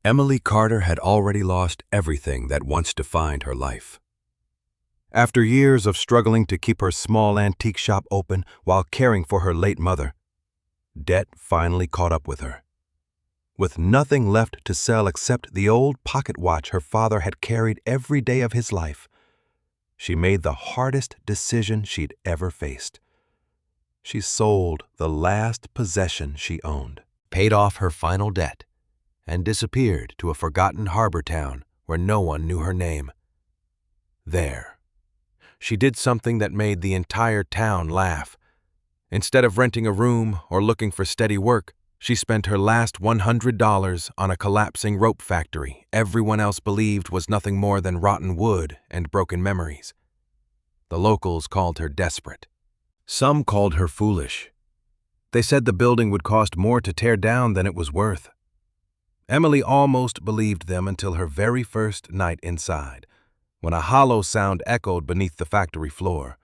Emily Carter had already lost everything that once defined her life. After years of struggling to keep her small antique shop open while caring for her late mother, debt finally caught up with her. With nothing left to sell except the old pocket watch her father had carried every day of his life, she made the hardest decision she'd ever faced. She sold the last possession she owned, paid off her final debt, and disappeared to a forgotten harbor town where no one knew her name. There, she did something that made the entire town laugh. Instead of renting a room or looking for steady work, she spent her last $100 on a collapsing rope factory everyone else believed was nothing more than rotten wood and broken memories. The locals called her desperate. Some called her foolish. They said the building would cost more to tear down than it was worth. Emily almost believed them until her very first night inside, when a hollow sound echoed beneath the factory floor,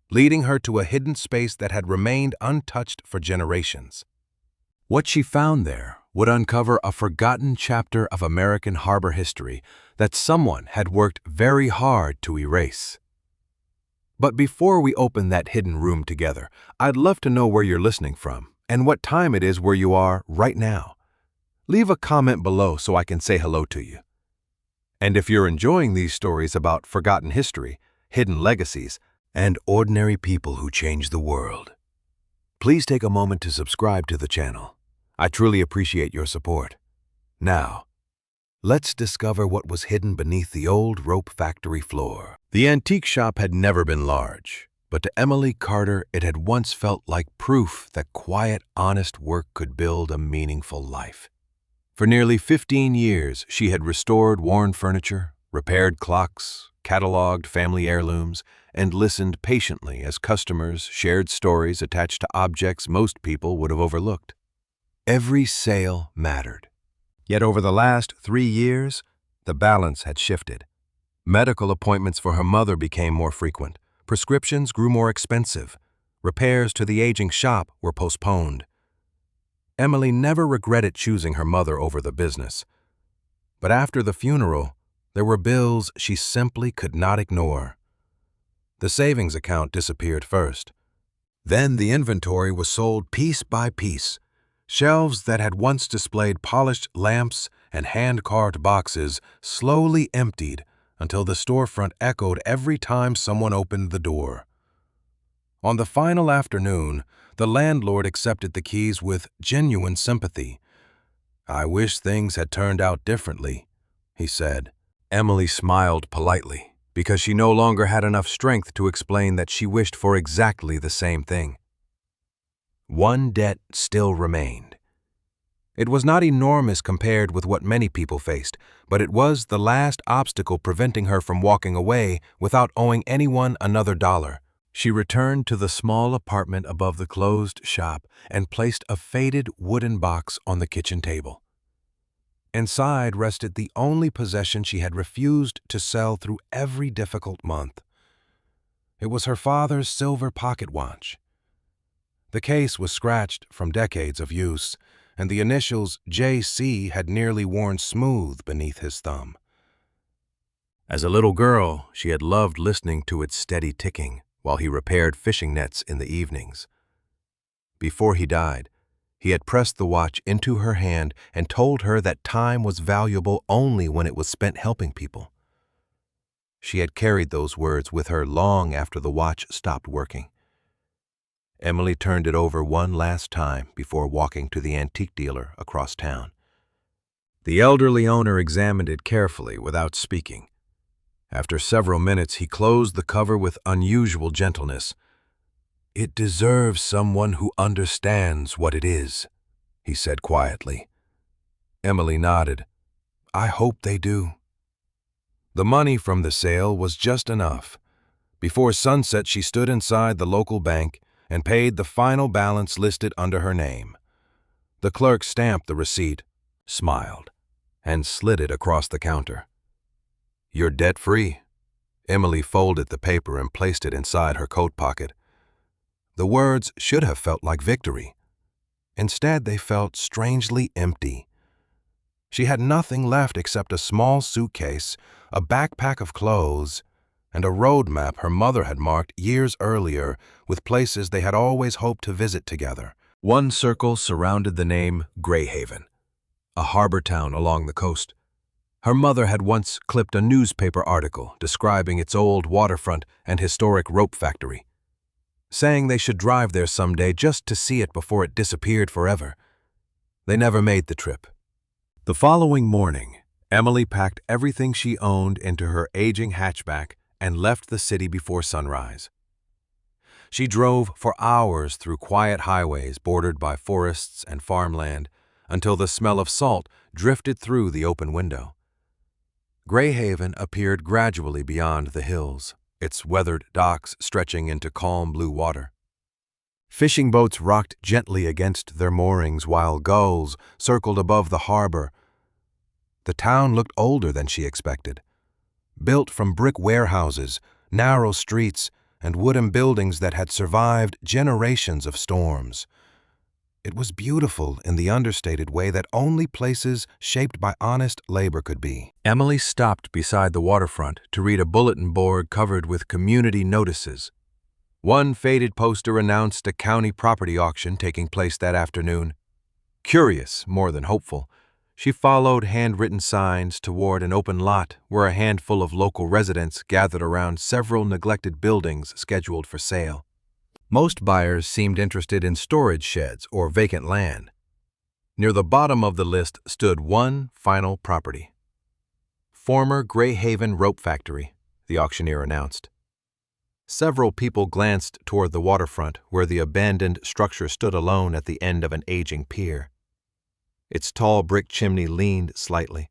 leading her to a hidden space that had remained untouched for generations. What she found there would uncover a forgotten chapter of American harbor history that someone had worked very hard to erase. But before we open that hidden room together, I'd love to know where you're listening from and what time it is where you are right now. Leave a comment below so I can say hello to you. And if you're enjoying these stories about forgotten history, hidden legacies, and ordinary people who change the world, please take a moment to subscribe to the channel. I truly appreciate your support. Now, let's discover what was hidden beneath the old rope factory floor. The antique shop had never been large, but to Emily Carter it had once felt like proof that quiet, honest work could build a meaningful life. For nearly 15 years, she had restored worn furniture, repaired clocks, cataloged family heirlooms, and listened patiently as customers shared stories attached to objects most people would have overlooked. Every sale mattered. Yet over the last 3 years, the balance had shifted. Medical appointments for her mother became more frequent, prescriptions grew more expensive, repairs to the aging shop were postponed. Emily never regretted choosing her mother over the business. But after the funeral, there were bills she simply could not ignore. The savings account disappeared first. Then the inventory was sold piece by piece. Shelves that had once displayed polished lamps and hand-carved boxes slowly emptied until the storefront echoed every time someone opened the door. On the final afternoon, the landlord accepted the keys with genuine sympathy. "I wish things had turned out differently," he said. Emily smiled politely because she no longer had enough strength to explain that she wished for exactly the same thing. One debt still remained. It was not enormous compared with what many people faced, but it was the last obstacle preventing her from walking away without owing anyone another dollar. She returned to the small apartment above the closed shop and placed a faded wooden box on the kitchen table. Inside rested the only possession she had refused to sell through every difficult month. It was her father's silver pocket watch. The case was scratched from decades of use, and the initials J.C. had nearly worn smooth beneath his thumb. As a little girl, she had loved listening to its steady ticking while he repaired fishing nets in the evenings. Before he died, he had pressed the watch into her hand and told her that time was valuable only when it was spent helping people. She had carried those words with her long after the watch stopped working. Emily turned it over one last time before walking to the antique dealer across town. The elderly owner examined it carefully without speaking. After several minutes, he closed the cover with unusual gentleness. "It deserves someone who understands what it is," he said quietly. Emily nodded. "I hope they do." The money from the sale was just enough. Before sunset, she stood inside the local bank and paid the final balance listed under her name. The clerk stamped the receipt, smiled, and slid it across the counter. "You're debt-free." Emily folded the paper and placed it inside her coat pocket. The words should have felt like victory. Instead, they felt strangely empty. She had nothing left except a small suitcase, a backpack of clothes, and a road map her mother had marked years earlier with places they had always hoped to visit together. One circle surrounded the name Greyhaven, a harbor town along the coast. Her mother had once clipped a newspaper article describing its old waterfront and historic rope factory, saying they should drive there someday just to see it before it disappeared forever. They never made the trip. The following morning, Emily packed everything she owned into her aging hatchback and left the city before sunrise. She drove for hours through quiet highways bordered by forests and farmland until the smell of salt drifted through the open window. Greyhaven appeared gradually beyond the hills, its weathered docks stretching into calm blue water. Fishing boats rocked gently against their moorings while gulls circled above the harbor. The town looked older than she expected. Built from brick warehouses, narrow streets, and wooden buildings that had survived generations of storms. It was beautiful in the understated way that only places shaped by honest labor could be. Emily stopped beside the waterfront to read a bulletin board covered with community notices. One faded poster announced a county property auction taking place that afternoon. Curious more than hopeful, she followed handwritten signs toward an open lot where a handful of local residents gathered around several neglected buildings scheduled for sale. Most buyers seemed interested in storage sheds or vacant land. Near the bottom of the list stood one final property. Former Greyhaven Rope Factory, the auctioneer announced. Several people glanced toward the waterfront where the abandoned structure stood alone at the end of an aging pier. Its tall brick chimney leaned slightly.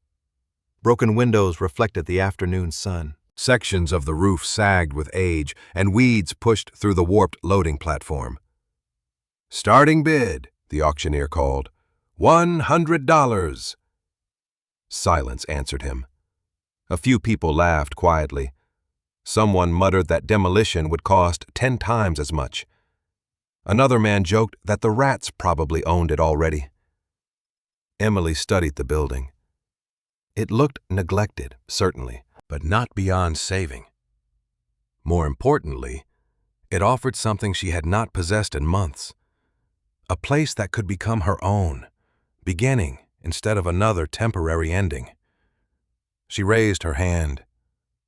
Broken windows reflected the afternoon sun. Sections of the roof sagged with age, and weeds pushed through the warped loading platform. "Starting bid," the auctioneer called. $100. Silence answered him. A few people laughed quietly. Someone muttered that demolition would cost 10 times as much. Another man joked that the rats probably owned it already. Emily studied the building. It looked neglected, certainly, but not beyond saving. More importantly, it offered something she had not possessed in months. A place that could become her own, beginning instead of another temporary ending. She raised her hand.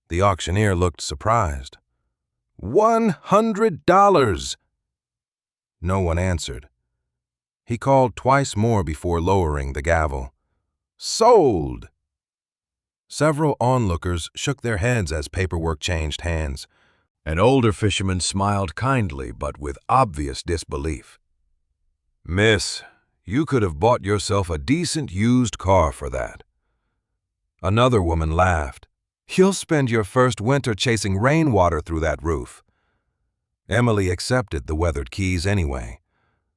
The auctioneer looked surprised. $100! No one answered. He called twice more before lowering the gavel. Sold! Several onlookers shook their heads as paperwork changed hands. An older fisherman smiled kindly but with obvious disbelief. "Miss, you could have bought yourself a decent used car for that." Another woman laughed. "You'll spend your first winter chasing rainwater through that roof." Emily accepted the weathered keys anyway.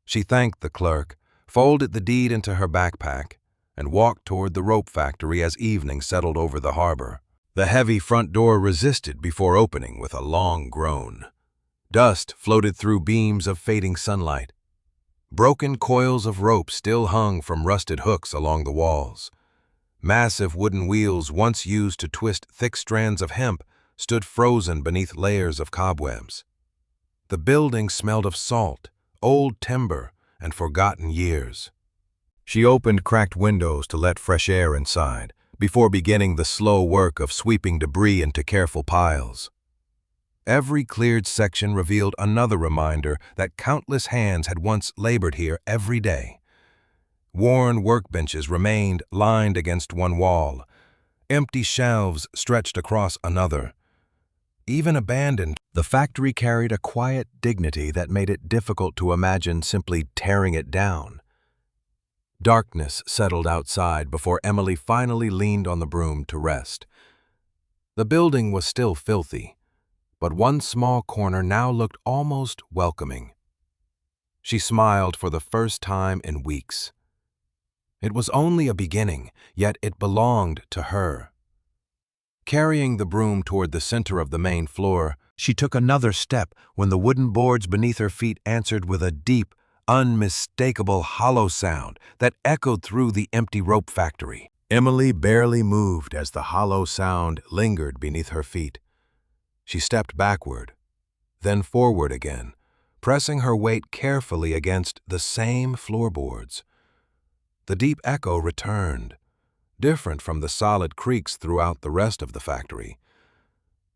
She thanked the clerk, folded the deed into her backpack, and walked toward the rope factory as evening settled over the harbor. The heavy front door resisted before opening with a long groan. Dust floated through beams of fading sunlight. Broken coils of rope still hung from rusted hooks along the walls. Massive wooden wheels once used to twist thick strands of hemp stood frozen beneath layers of cobwebs. The building smelled of salt, old timber, and forgotten years. She opened cracked windows to let fresh air inside, before beginning the slow work of sweeping debris into careful piles. Every cleared section revealed another reminder that countless hands had once labored here every day. Worn workbenches remained lined against one wall. Empty shelves stretched across another. Even abandoned, the factory carried a quiet dignity that made it difficult to imagine simply tearing it down. Darkness settled outside before Emily finally leaned on the broom to rest. The building was still filthy, but one small corner now looked almost welcoming. She smiled for the first time in weeks. It was only a beginning, yet it belonged to her. Carrying the broom toward the center of the main floor, she took another step when the wooden boards beneath her feet answered with a deep, unmistakable hollow sound that echoed through the empty rope factory. Emily barely moved as the hollow sound lingered beneath her feet. She stepped backward, then forward again, pressing her weight carefully against the same floorboards. The deep echo returned, different from the solid creaks throughout the rest of the factory.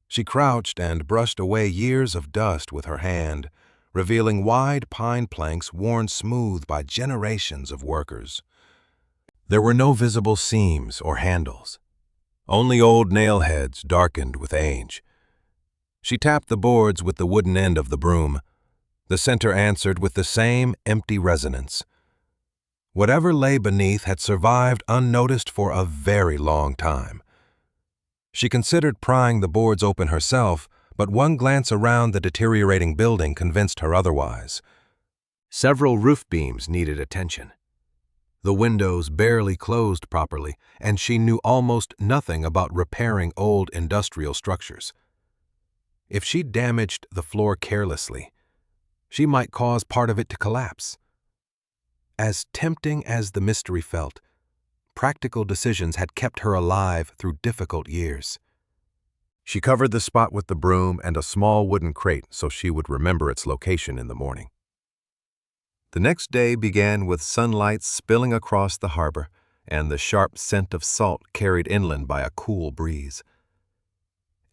She crouched and brushed away years of dust with her hand, revealing wide pine planks worn smooth by generations of workers. There were no visible seams or handles, only old nail heads darkened with age. She tapped the boards with the wooden end of the broom. The center answered with the same empty resonance. Whatever lay beneath had survived unnoticed for a very long time. She considered prying the boards open herself, but one glance around the deteriorating building convinced her otherwise. Several roof beams needed attention. The windows barely closed properly, and she knew almost nothing about repairing old industrial structures. If she damaged the floor carelessly, she might cause part of it to collapse. As tempting as the mystery felt, practical decisions had kept her alive through difficult years. She covered the spot with the broom and a small wooden crate so she would remember its location in the morning. The next day began with sunlight spilling across the harbor and the sharp scent of salt carried inland by a cool breeze.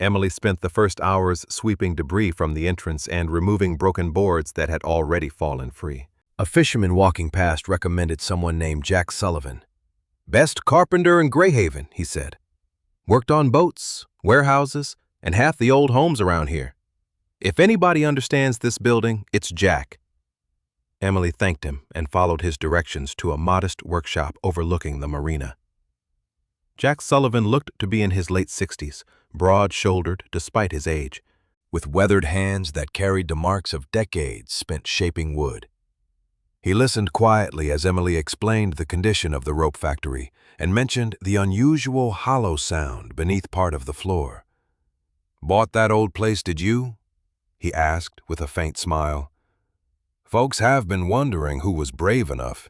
Emily spent the first hours sweeping debris from the entrance and removing broken boards that had already fallen free. A fisherman walking past recommended someone named Jack Sullivan. "Best carpenter in Greyhaven," he said. "Worked on boats, warehouses, and half the old homes around here. If anybody understands this building, it's Jack." Emily thanked him and followed his directions to a modest workshop overlooking the marina. Jack Sullivan looked to be in his late 60s, broad-shouldered despite his age, with weathered hands that carried the marks of decades spent shaping wood. He listened quietly as Emily explained the condition of the rope factory and mentioned the unusual hollow sound beneath part of the floor. "Bought that old place, did you?" he asked with a faint smile. "Folks have been wondering who was brave enough."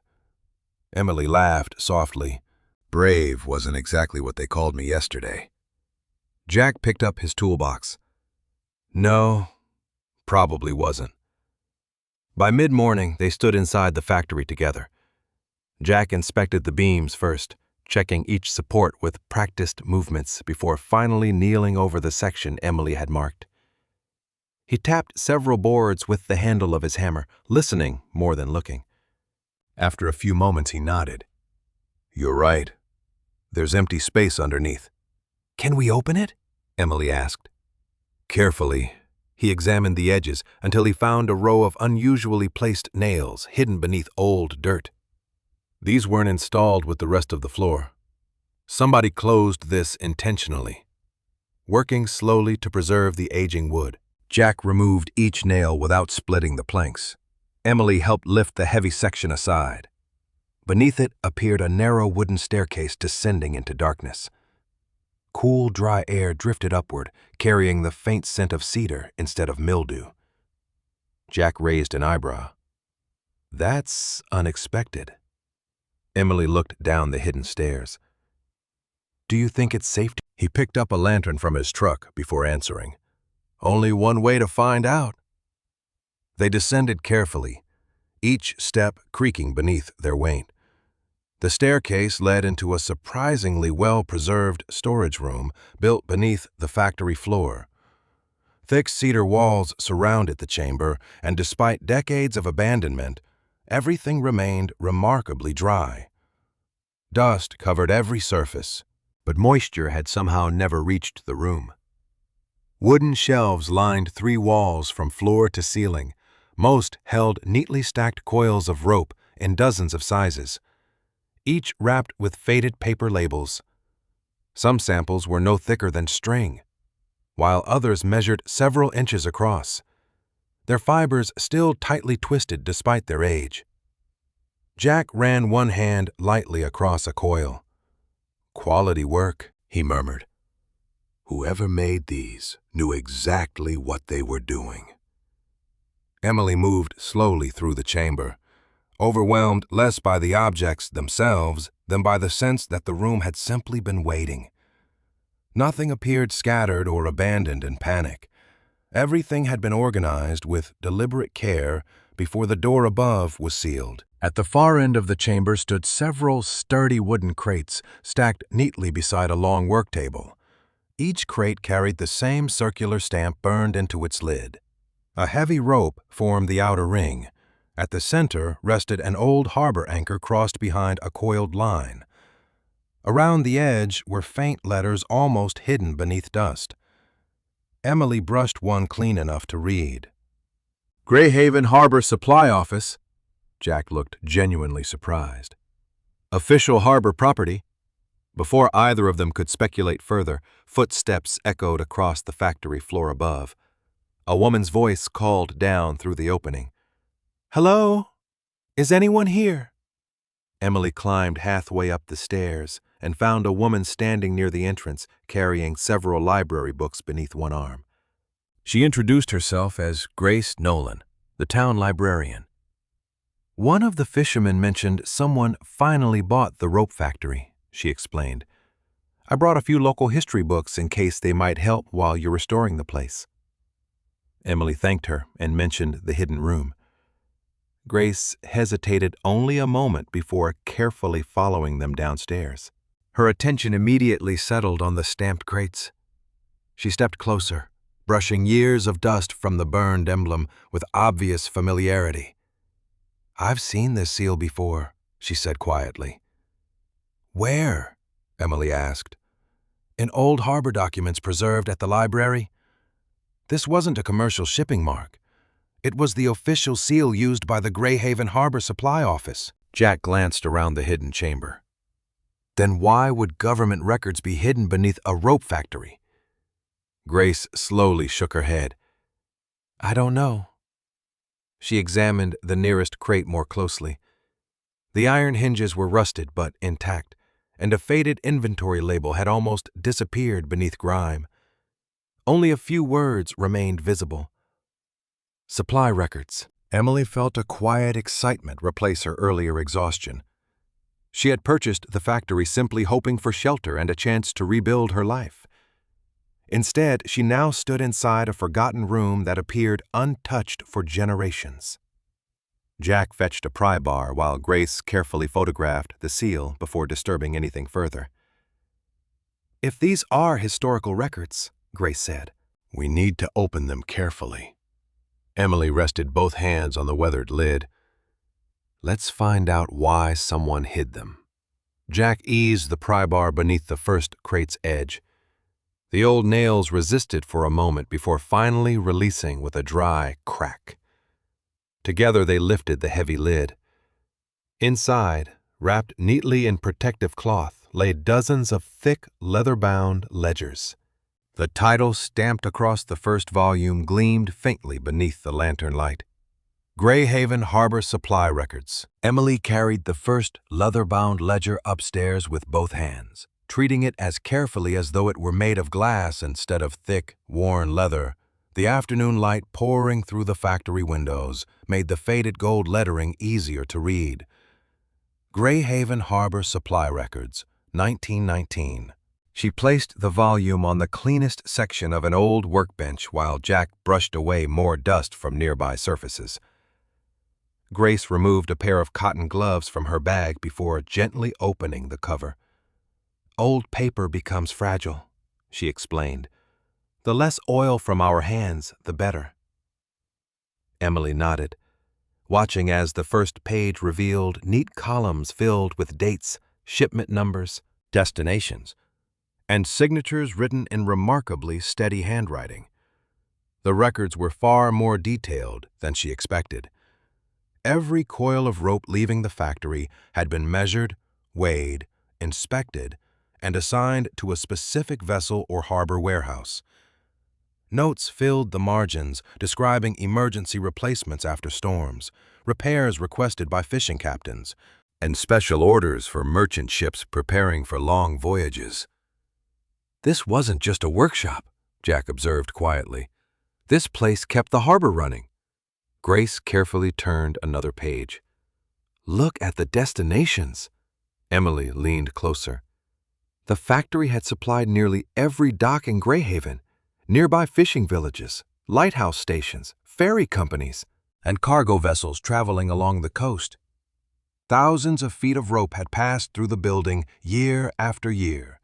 Emily laughed softly. "Brave wasn't exactly what they called me yesterday." Jack picked up his toolbox. "No, probably wasn't." By mid-morning, they stood inside the factory together. Jack inspected the beams first, checking each support with practiced movements before finally kneeling over the section Emily had marked. He tapped several boards with the handle of his hammer, listening more than looking. After a few moments, he nodded. "You're right. There's empty space underneath." "Can we open it?" Emily asked. Carefully, he examined the edges until he found a row of unusually placed nails hidden beneath old dirt. These weren't installed with the rest of the floor. Somebody closed this intentionally, working slowly to preserve the aging wood. Jack removed each nail without splitting the planks. Emily helped lift the heavy section aside. Beneath it appeared a narrow wooden staircase descending into darkness. Cool, dry air drifted upward, carrying the faint scent of cedar instead of mildew. Jack raised an eyebrow. "That's unexpected." Emily looked down the hidden stairs. "Do you think it's safe to—" He picked up a lantern from his truck before answering. "Only one way to find out." They descended carefully, each step creaking beneath their weight. The staircase led into a surprisingly well-preserved storage room built beneath the factory floor. Thick cedar walls surrounded the chamber, and despite decades of abandonment, everything remained remarkably dry. Dust covered every surface, but moisture had somehow never reached the room. Wooden shelves lined 3 walls from floor to ceiling. Most held neatly stacked coils of rope in dozens of sizes, each wrapped with faded paper labels. Some samples were no thicker than string, while others measured several inches across, their fibers still tightly twisted despite their age. Jack ran one hand lightly across a coil. "Quality work," he murmured. "Whoever made these knew exactly what they were doing." Emily moved slowly through the chamber, overwhelmed less by the objects themselves than by the sense that the room had simply been waiting. Nothing appeared scattered or abandoned in panic. Everything had been organized with deliberate care before the door above was sealed. At the far end of the chamber stood several sturdy wooden crates stacked neatly beside a long work table. Each crate carried the same circular stamp burned into its lid. A heavy rope formed the outer ring. At the center rested an old harbor anchor crossed behind a coiled line. Around the edge were faint letters almost hidden beneath dust. Emily brushed one clean enough to read. Greyhaven Harbor Supply Office. Jack looked genuinely surprised. Official harbor property. Before either of them could speculate further, footsteps echoed across the factory floor above. A woman's voice called down through the opening. "Hello? Is anyone here?" Emily climbed halfway up the stairs and found a woman standing near the entrance, carrying several library books beneath one arm. She introduced herself as Grace Nolan, the town librarian. "One of the fishermen mentioned someone finally bought the rope factory," she explained. "I brought a few local history books in case they might help while you're restoring the place." Emily thanked her and mentioned the hidden room. Grace hesitated only a moment before carefully following them downstairs. Her attention immediately settled on the stamped crates. She stepped closer, brushing years of dust from the burned emblem with obvious familiarity. "I've seen this seal before," she said quietly. "Where?" Emily asked. "In old harbor documents preserved at the library. This wasn't a commercial shipping mark. It was the official seal used by the Greyhaven Harbor Supply Office." Jack glanced around the hidden chamber. Then why would government records be hidden beneath a rope factory? Grace slowly shook her head. "I don't know." She examined the nearest crate more closely. The iron hinges were rusted but intact, and a faded inventory label had almost disappeared beneath grime. Only a few words remained visible. Supply records. Emily felt a quiet excitement replace her earlier exhaustion. She had purchased the factory simply hoping for shelter and a chance to rebuild her life. Instead, she now stood inside a forgotten room that appeared untouched for generations. Jack fetched a pry bar while Grace carefully photographed the seal before disturbing anything further. "If these are historical records," Grace said, "we need to open them carefully." Emily rested both hands on the weathered lid. "Let's find out why someone hid them." Jack eased the pry bar beneath the first crate's edge. The old nails resisted for a moment before finally releasing with a dry crack. Together they lifted the heavy lid. Inside, wrapped neatly in protective cloth, lay dozens of thick, leather-bound ledgers. The title stamped across the first volume gleamed faintly beneath the lantern light. Greyhaven Harbor Supply Records. Emily carried the first leather-bound ledger upstairs with both hands, treating it as carefully as though it were made of glass instead of thick, worn leather. The afternoon light pouring through the factory windows made the faded gold lettering easier to read. Greyhaven Harbor Supply Records, 1919. She placed the volume on the cleanest section of an old workbench while Jack brushed away more dust from nearby surfaces. Grace removed a pair of cotton gloves from her bag before gently opening the cover. "Old paper becomes fragile," she explained. "The less oil from our hands, the better." Emily nodded, watching as the first page revealed neat columns filled with dates, shipment numbers, destinations, and signatures written in remarkably steady handwriting. The records were far more detailed than she expected. Every coil of rope leaving the factory had been measured, weighed, inspected, and assigned to a specific vessel or harbor warehouse. Notes filled the margins describing emergency replacements after storms, repairs requested by fishing captains, and special orders for merchant ships preparing for long voyages. "This wasn't just a workshop," Jack observed quietly. "This place kept the harbor running." Grace carefully turned another page. Look at the destinations. Emily leaned closer. The factory had supplied nearly every dock in Greyhaven, nearby fishing villages, lighthouse stations, ferry companies, and cargo vessels traveling along the coast. Thousands of feet of rope had passed through the building year after year.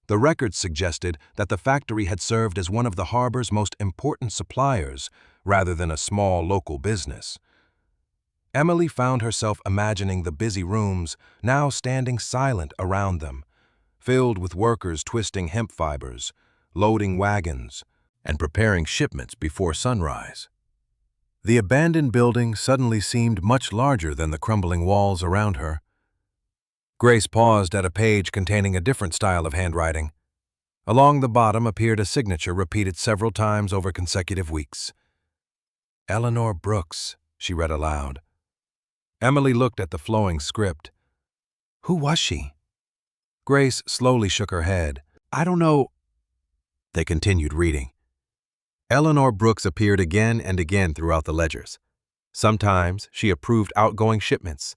The records suggested that the factory had served as one of the harbor's most important suppliers rather than a small local business. Emily found herself imagining the busy rooms now standing silent around them, filled with workers twisting hemp fibers, loading wagons, and preparing shipments before sunrise. The abandoned building suddenly seemed much larger than the crumbling walls around her. Grace paused at a page containing a different style of handwriting. Along the bottom appeared a signature repeated several times over consecutive weeks. "Eleanor Brooks," she read aloud. Emily looked at the flowing script. Who was she? Grace slowly shook her head. "I don't know." They continued reading. Eleanor Brooks appeared again and again throughout the ledgers. Sometimes she approved outgoing shipments.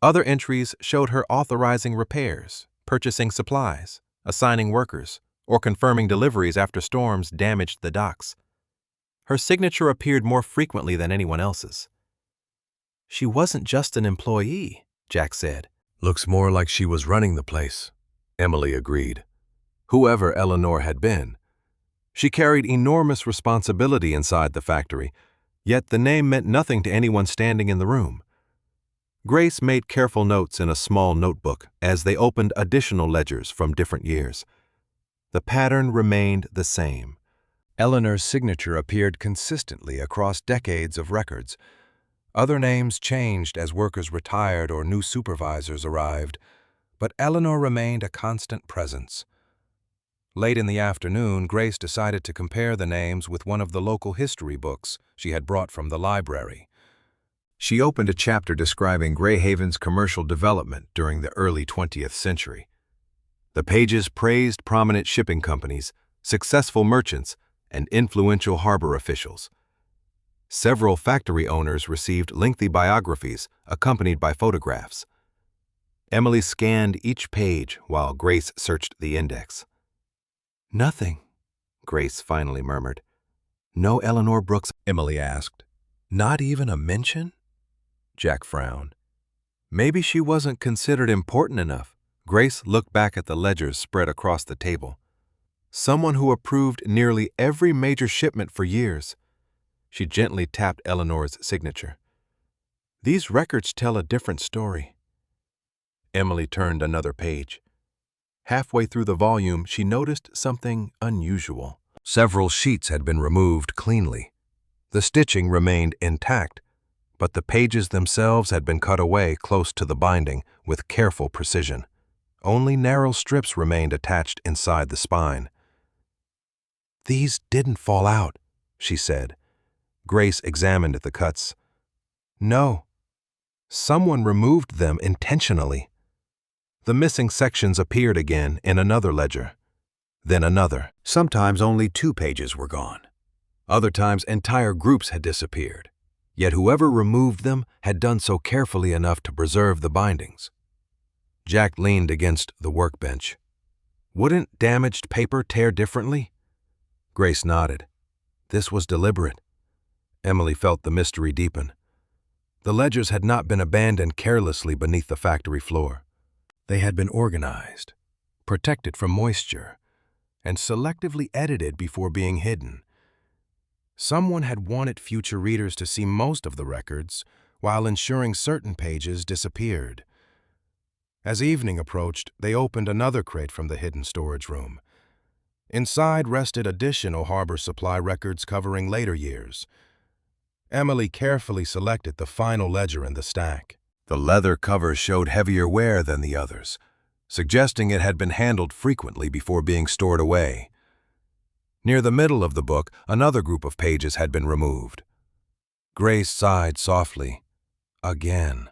Other entries showed her authorizing repairs, purchasing supplies, assigning workers, or confirming deliveries after storms damaged the docks. Her signature appeared more frequently than anyone else's. "She wasn't just an employee," Jack said. "Looks more like she was running the place," Emily agreed. Whoever Eleanor had been, she carried enormous responsibility inside the factory, yet the name meant nothing to anyone standing in the room. Grace made careful notes in a small notebook as they opened additional ledgers from different years. The pattern remained the same. Eleanor's signature appeared consistently across decades of records. Other names changed as workers retired or new supervisors arrived, but Eleanor remained a constant presence. Late in the afternoon, Grace decided to compare the names with one of the local history books she had brought from the library. She opened a chapter describing Greyhaven's commercial development during the early 20th century. The pages praised prominent shipping companies, successful merchants, and influential harbor officials. Several factory owners received lengthy biographies accompanied by photographs. Emily scanned each page while Grace searched the index. "Nothing," Grace finally murmured. "No Eleanor Brooks?" Emily asked. "Not even a mention?" Jack frowned. Maybe she wasn't considered important enough. Grace looked back at the ledgers spread across the table. Someone who approved nearly every major shipment for years. She gently tapped Eleanor's signature. "These records tell a different story." Emily turned another page. Halfway through the volume, she noticed something unusual. Several sheets had been removed cleanly. The stitching remained intact, but the pages themselves had been cut away close to the binding with careful precision. Only narrow strips remained attached inside the spine. "These didn't fall out," she said. Grace examined the cuts. "No. Someone removed them intentionally." The missing sections appeared again in another ledger, then another. Sometimes only 2 pages were gone. Other times entire groups had disappeared. Yet whoever removed them had done so carefully enough to preserve the bindings. Jack leaned against the workbench. "Wouldn't damaged paper tear differently?" Grace nodded. This was deliberate. Emily felt the mystery deepen. The ledgers had not been abandoned carelessly beneath the factory floor. They had been organized, protected from moisture, and selectively edited before being hidden. Someone had wanted future readers to see most of the records, while ensuring certain pages disappeared. As evening approached, they opened another crate from the hidden storage room. Inside rested additional harbor supply records covering later years. Emily carefully selected the final ledger in the stack. The leather cover showed heavier wear than the others, suggesting it had been handled frequently before being stored away. Near the middle of the book, another group of pages had been removed. Grace sighed softly. Again.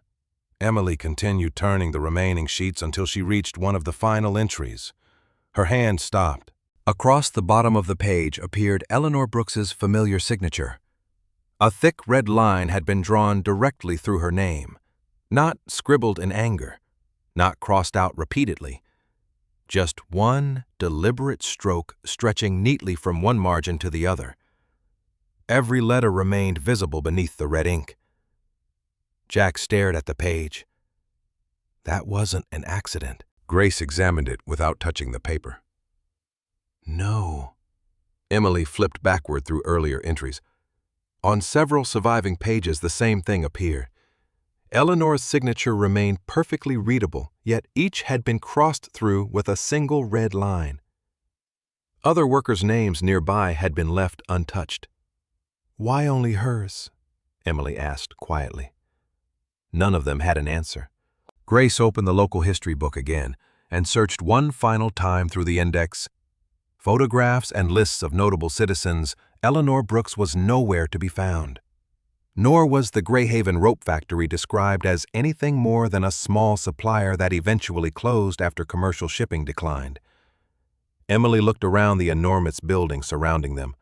Emily continued turning the remaining sheets until she reached one of the final entries. Her hand stopped. Across the bottom of the page appeared Eleanor Brooks's familiar signature. A thick red line had been drawn directly through her name, Not scribbled in anger, not crossed out repeatedly, just one deliberate stroke stretching neatly from one margin to the other. Every letter remained visible beneath the red ink. Jack stared at the page. That wasn't an accident. Grace examined it without touching the paper. No. Emily flipped backward through earlier entries. On several surviving pages, the same thing appeared. Eleanor's signature remained perfectly readable, yet each had been crossed through with a single red line. Other workers' names nearby had been left untouched. Why only hers? Emily asked quietly. None of them had an answer. Grace opened the local history book again and searched one final time through the index. Photographs and lists of notable citizens, Eleanor Brooks was nowhere to be found. Nor was the Greyhaven rope factory described as anything more than a small supplier that eventually closed after commercial shipping declined. Emily looked around the enormous building surrounding them.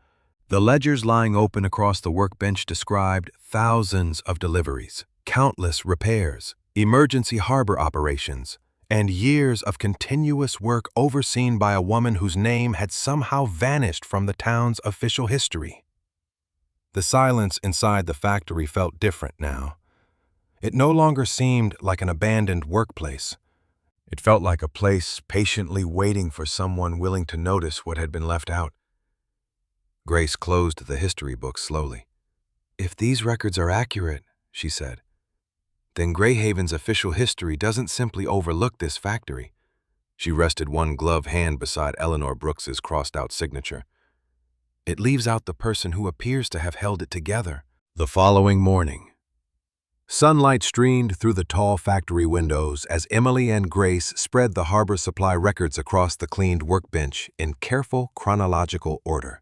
The ledgers lying open across the workbench described thousands of deliveries, countless repairs, emergency harbor operations, and years of continuous work overseen by a woman whose name had somehow vanished from the town's official history. The silence inside the factory felt different now. It no longer seemed like an abandoned workplace. It felt like a place patiently waiting for someone willing to notice what had been left out. Grace closed the history book slowly. If these records are accurate, she said, then Greyhaven's official history doesn't simply overlook this factory. She rested one gloved hand beside Eleanor Brooks's crossed-out signature. It leaves out the person who appears to have held it together. The following morning, sunlight streamed through the tall factory windows as Emily and Grace spread the harbor supply records across the cleaned workbench in careful chronological order.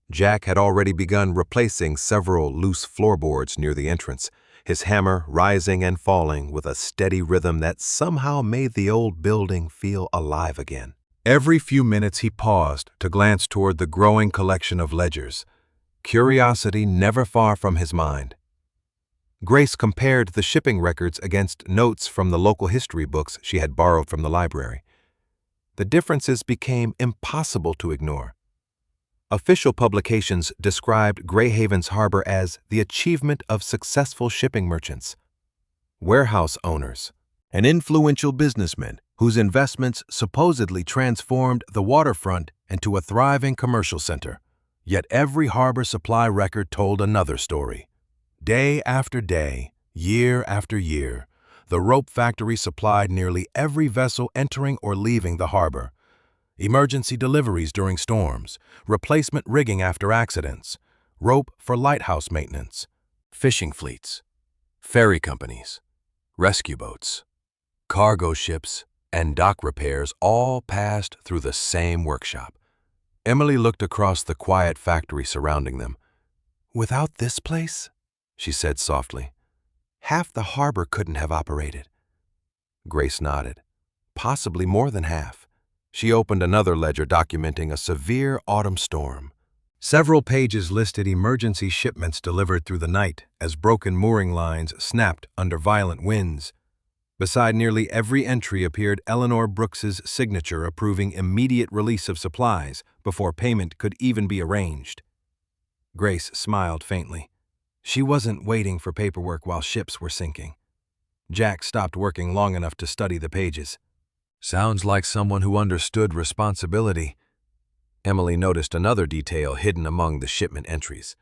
Jack had already begun replacing several loose floorboards near the entrance, his hammer rising and falling with a steady rhythm that somehow made the old building feel alive again. Every few minutes he paused to glance toward the growing collection of ledgers, curiosity never far from his mind. Grace compared the shipping records against notes from the local history books she had borrowed from the library. The differences became impossible to ignore. Official publications described Greyhaven's harbor as the achievement of successful shipping merchants, warehouse owners, and influential businessmen whose investments supposedly transformed the waterfront into a thriving commercial center. Yet every harbor supply record told another story. Day after day, year after year, the rope factory supplied nearly every vessel entering or leaving the harbor. Emergency deliveries during storms, replacement rigging after accidents, rope for lighthouse maintenance, fishing fleets, ferry companies, rescue boats, cargo ships, and dock repairs all passed through the same workshop. Emily looked across the quiet factory surrounding them. "Without this place," she said softly, "half the harbor couldn't have operated." Grace nodded. Possibly more than half. She opened another ledger documenting a severe autumn storm. Several pages listed emergency shipments delivered through the night as broken mooring lines snapped under violent winds. Beside nearly every entry appeared Eleanor Brooks's signature approving immediate release of supplies before payment could even be arranged. Grace smiled faintly. She wasn't waiting for paperwork while ships were sinking. Jack stopped working long enough to study the pages. Sounds like someone who understood responsibility. Emily noticed another detail hidden among the shipment entries.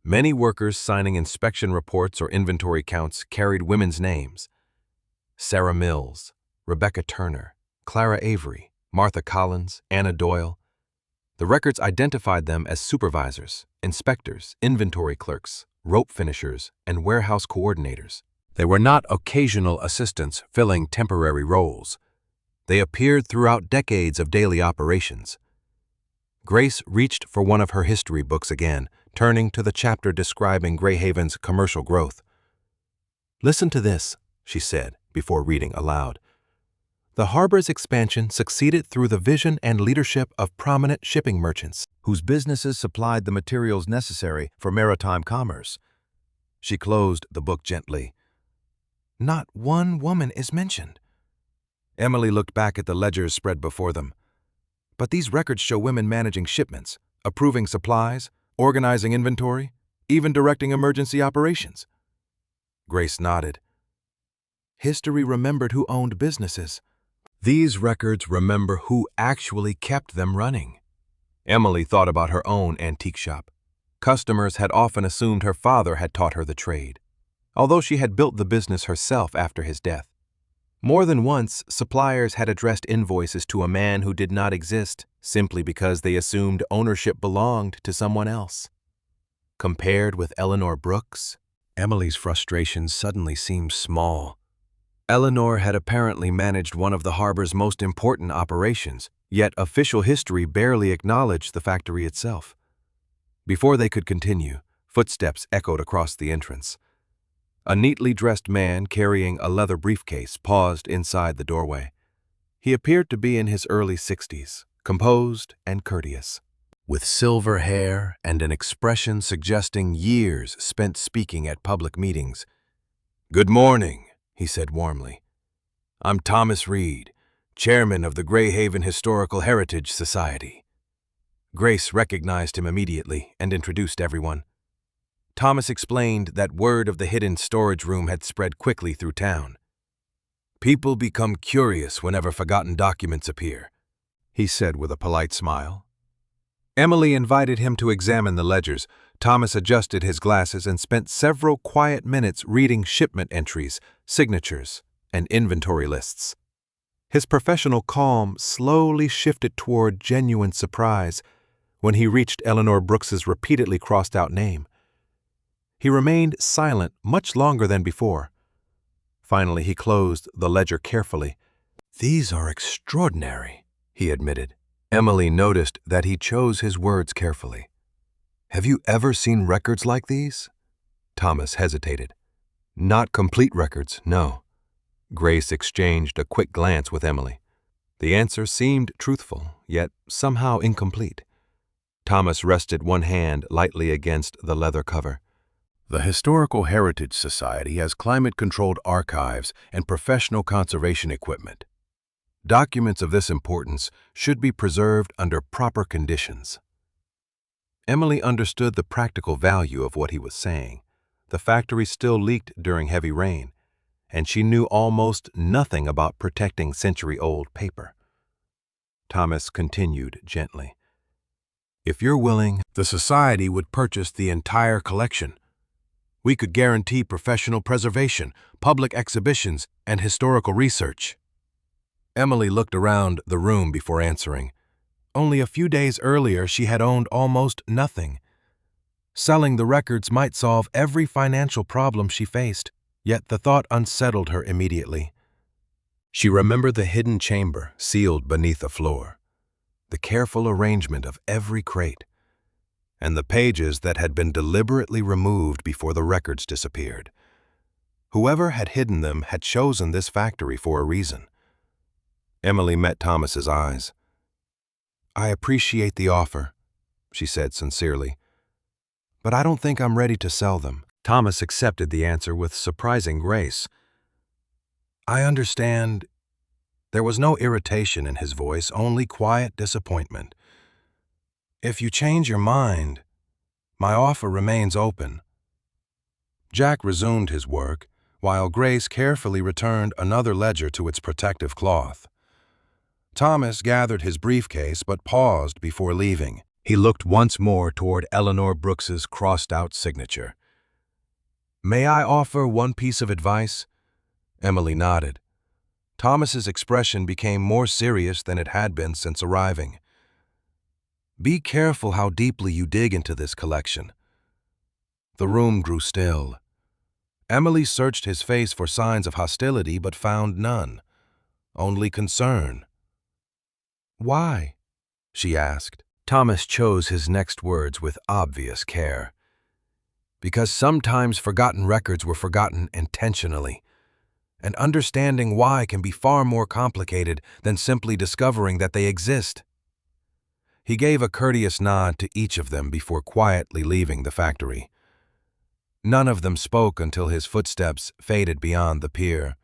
Many workers signing inspection reports or inventory counts carried women's names. Sarah Mills, Rebecca Turner, Clara Avery, Martha Collins, Anna Doyle. The records identified them as supervisors, inspectors, inventory clerks, rope finishers, and warehouse coordinators. They were not occasional assistants filling temporary roles. They appeared throughout decades of daily operations. Grace reached for one of her history books again, turning to the chapter describing Greyhaven's commercial growth. "Listen to this," she said, before reading aloud. "The harbor's expansion succeeded through the vision and leadership of prominent shipping merchants, whose businesses supplied the materials necessary for maritime commerce." She closed the book gently. Not one woman is mentioned. Emily looked back at the ledgers spread before them. But these records show women managing shipments, approving supplies, organizing inventory, even directing emergency operations. Grace nodded. History remembered who owned businesses. These records remember who actually kept them running. Emily thought about her own antique shop. Customers had often assumed her father had taught her the trade, although she had built the business herself after his death. More than once, suppliers had addressed invoices to a man who did not exist simply because they assumed ownership belonged to someone else. Compared with Eleanor Brooks, Emily's frustration suddenly seemed small. Eleanor had apparently managed one of the harbor's most important operations, yet official history barely acknowledged the factory itself. Before they could continue, footsteps echoed across the entrance. A neatly dressed man carrying a leather briefcase paused inside the doorway. He appeared to be in his early 60s, composed and courteous, with silver hair and an expression suggesting years spent speaking at public meetings. "Good morning," he said warmly. "I'm Thomas Reed, chairman of the Greyhaven Historical Heritage Society." Grace recognized him immediately and introduced everyone. Thomas explained that word of the hidden storage room had spread quickly through town. "People become curious whenever forgotten documents appear," he said with a polite smile. Emily invited him to examine the ledgers. Thomas adjusted his glasses and spent several quiet minutes reading shipment entries, signatures, and inventory lists. His professional calm slowly shifted toward genuine surprise when he reached Eleanor Brooks's repeatedly crossed-out name. He remained silent much longer than before. Finally, he closed the ledger carefully. "These are extraordinary," he admitted. Emily noticed that he chose his words carefully. "Have you ever seen records like these?" Thomas hesitated. "Not complete records, no." Grace exchanged a quick glance with Emily. The answer seemed truthful, yet somehow incomplete. Thomas rested one hand lightly against the leather cover. "The Historical Heritage Society has climate-controlled archives and professional conservation equipment. Documents of this importance should be preserved under proper conditions." Emily understood the practical value of what he was saying. The factory still leaked during heavy rain, and she knew almost nothing about protecting century-old paper. Thomas continued gently. "If you're willing, the Society would purchase the entire collection. We could guarantee professional preservation, public exhibitions, and historical research." Emily looked around the room before answering. Only a few days earlier, she had owned almost nothing. Selling the records might solve every financial problem she faced, yet the thought unsettled her immediately. She remembered the hidden chamber sealed beneath the floor, the careful arrangement of every crate, and the pages that had been deliberately removed before the records disappeared. Whoever had hidden them had chosen this factory for a reason. Emily met Thomas's eyes. "I appreciate the offer," she said sincerely, "but I don't think I'm ready to sell them." Thomas accepted the answer with surprising grace. "I understand." There was no irritation in his voice, only quiet disappointment. "If you change your mind, my offer remains open." Jack resumed his work, while Grace carefully returned another ledger to its protective cloth. Thomas gathered his briefcase but paused before leaving. He looked once more toward Eleanor Brooks's crossed-out signature. "May I offer one piece of advice?" Emily nodded. Thomas's expression became more serious than it had been since arriving. "Be careful how deeply you dig into this collection." The room grew still. Emily searched his face for signs of hostility but found none, only concern. "Why?" she asked. Thomas chose his next words with obvious care. "Because sometimes forgotten records were forgotten intentionally, and understanding why can be far more complicated than simply discovering that they exist." He gave a courteous nod to each of them before quietly leaving the factory. None of them spoke until his footsteps faded beyond the pier.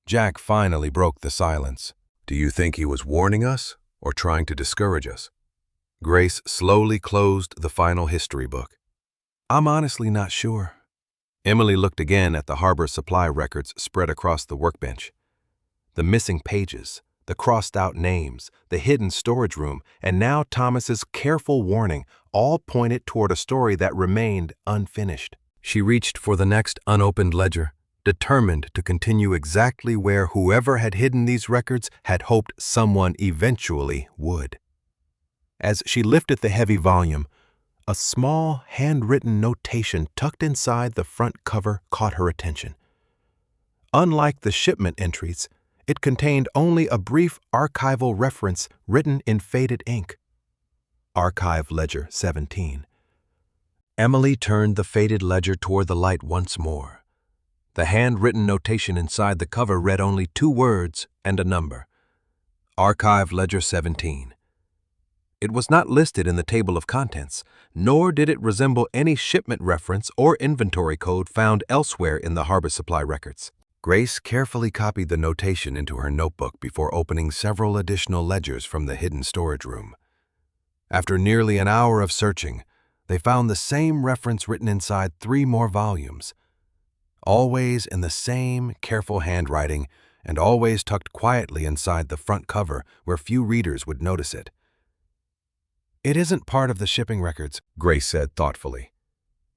Jack finally broke the silence. Do you think he was warning us or trying to discourage us? Grace slowly closed the final history book. I'm honestly not sure. Emily looked again at the harbor supply records spread across the workbench. The missing pages, the crossed-out names, the hidden storage room, and now Thomas's careful warning all pointed toward a story that remained unfinished. She reached for the next unopened ledger, determined to continue exactly where whoever had hidden these records had hoped someone eventually would. As she lifted the heavy volume, a small, handwritten notation tucked inside the front cover caught her attention. Unlike the shipment entries, it contained only a brief archival reference written in faded ink. Archive Ledger 17. Emily turned the faded ledger toward the light once more. The handwritten notation inside the cover read only 2 words and a number. Archive Ledger 17. It was not listed in the table of contents, nor did it resemble any shipment reference or inventory code found elsewhere in the harbor supply records. Grace carefully copied the notation into her notebook before opening several additional ledgers from the hidden storage room. After nearly an hour of searching, they found the same reference written inside 3 more volumes, always in the same careful handwriting and always tucked quietly inside the front cover where few readers would notice it. It isn't part of the shipping records, Grace said thoughtfully.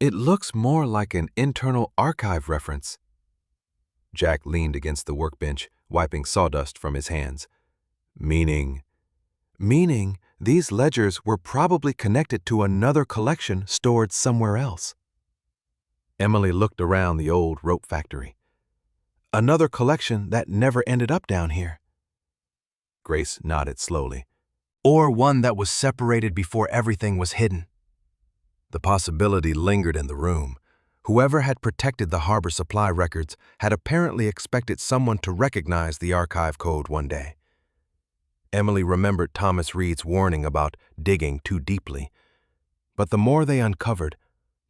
It looks more like an internal archive reference. Jack leaned against the workbench, wiping sawdust from his hands. Meaning these ledgers were probably connected to another collection stored somewhere else. Emily looked around the old rope factory. Another collection that never ended up down here. Grace nodded slowly. Or one that was separated before everything was hidden. The possibility lingered in the room. Whoever had protected the harbor supply records had apparently expected someone to recognize the archive code one day. Emily remembered Thomas Reed's warning about digging too deeply. But the more they uncovered,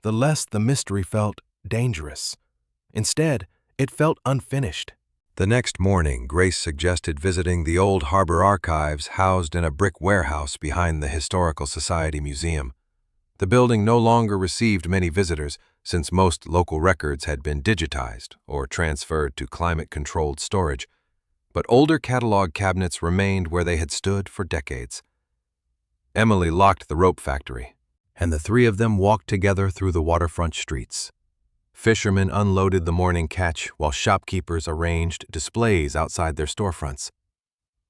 the less the mystery felt dangerous. Instead, it felt unfinished. The next morning, Grace suggested visiting the old harbor archives housed in a brick warehouse behind the Historical Society Museum. The building no longer received many visitors since most local records had been digitized or transferred to climate-controlled storage, but older catalog cabinets remained where they had stood for decades. Emily locked the rope factory, and the 3 of them walked together through the waterfront streets. Fishermen unloaded the morning catch while shopkeepers arranged displays outside their storefronts.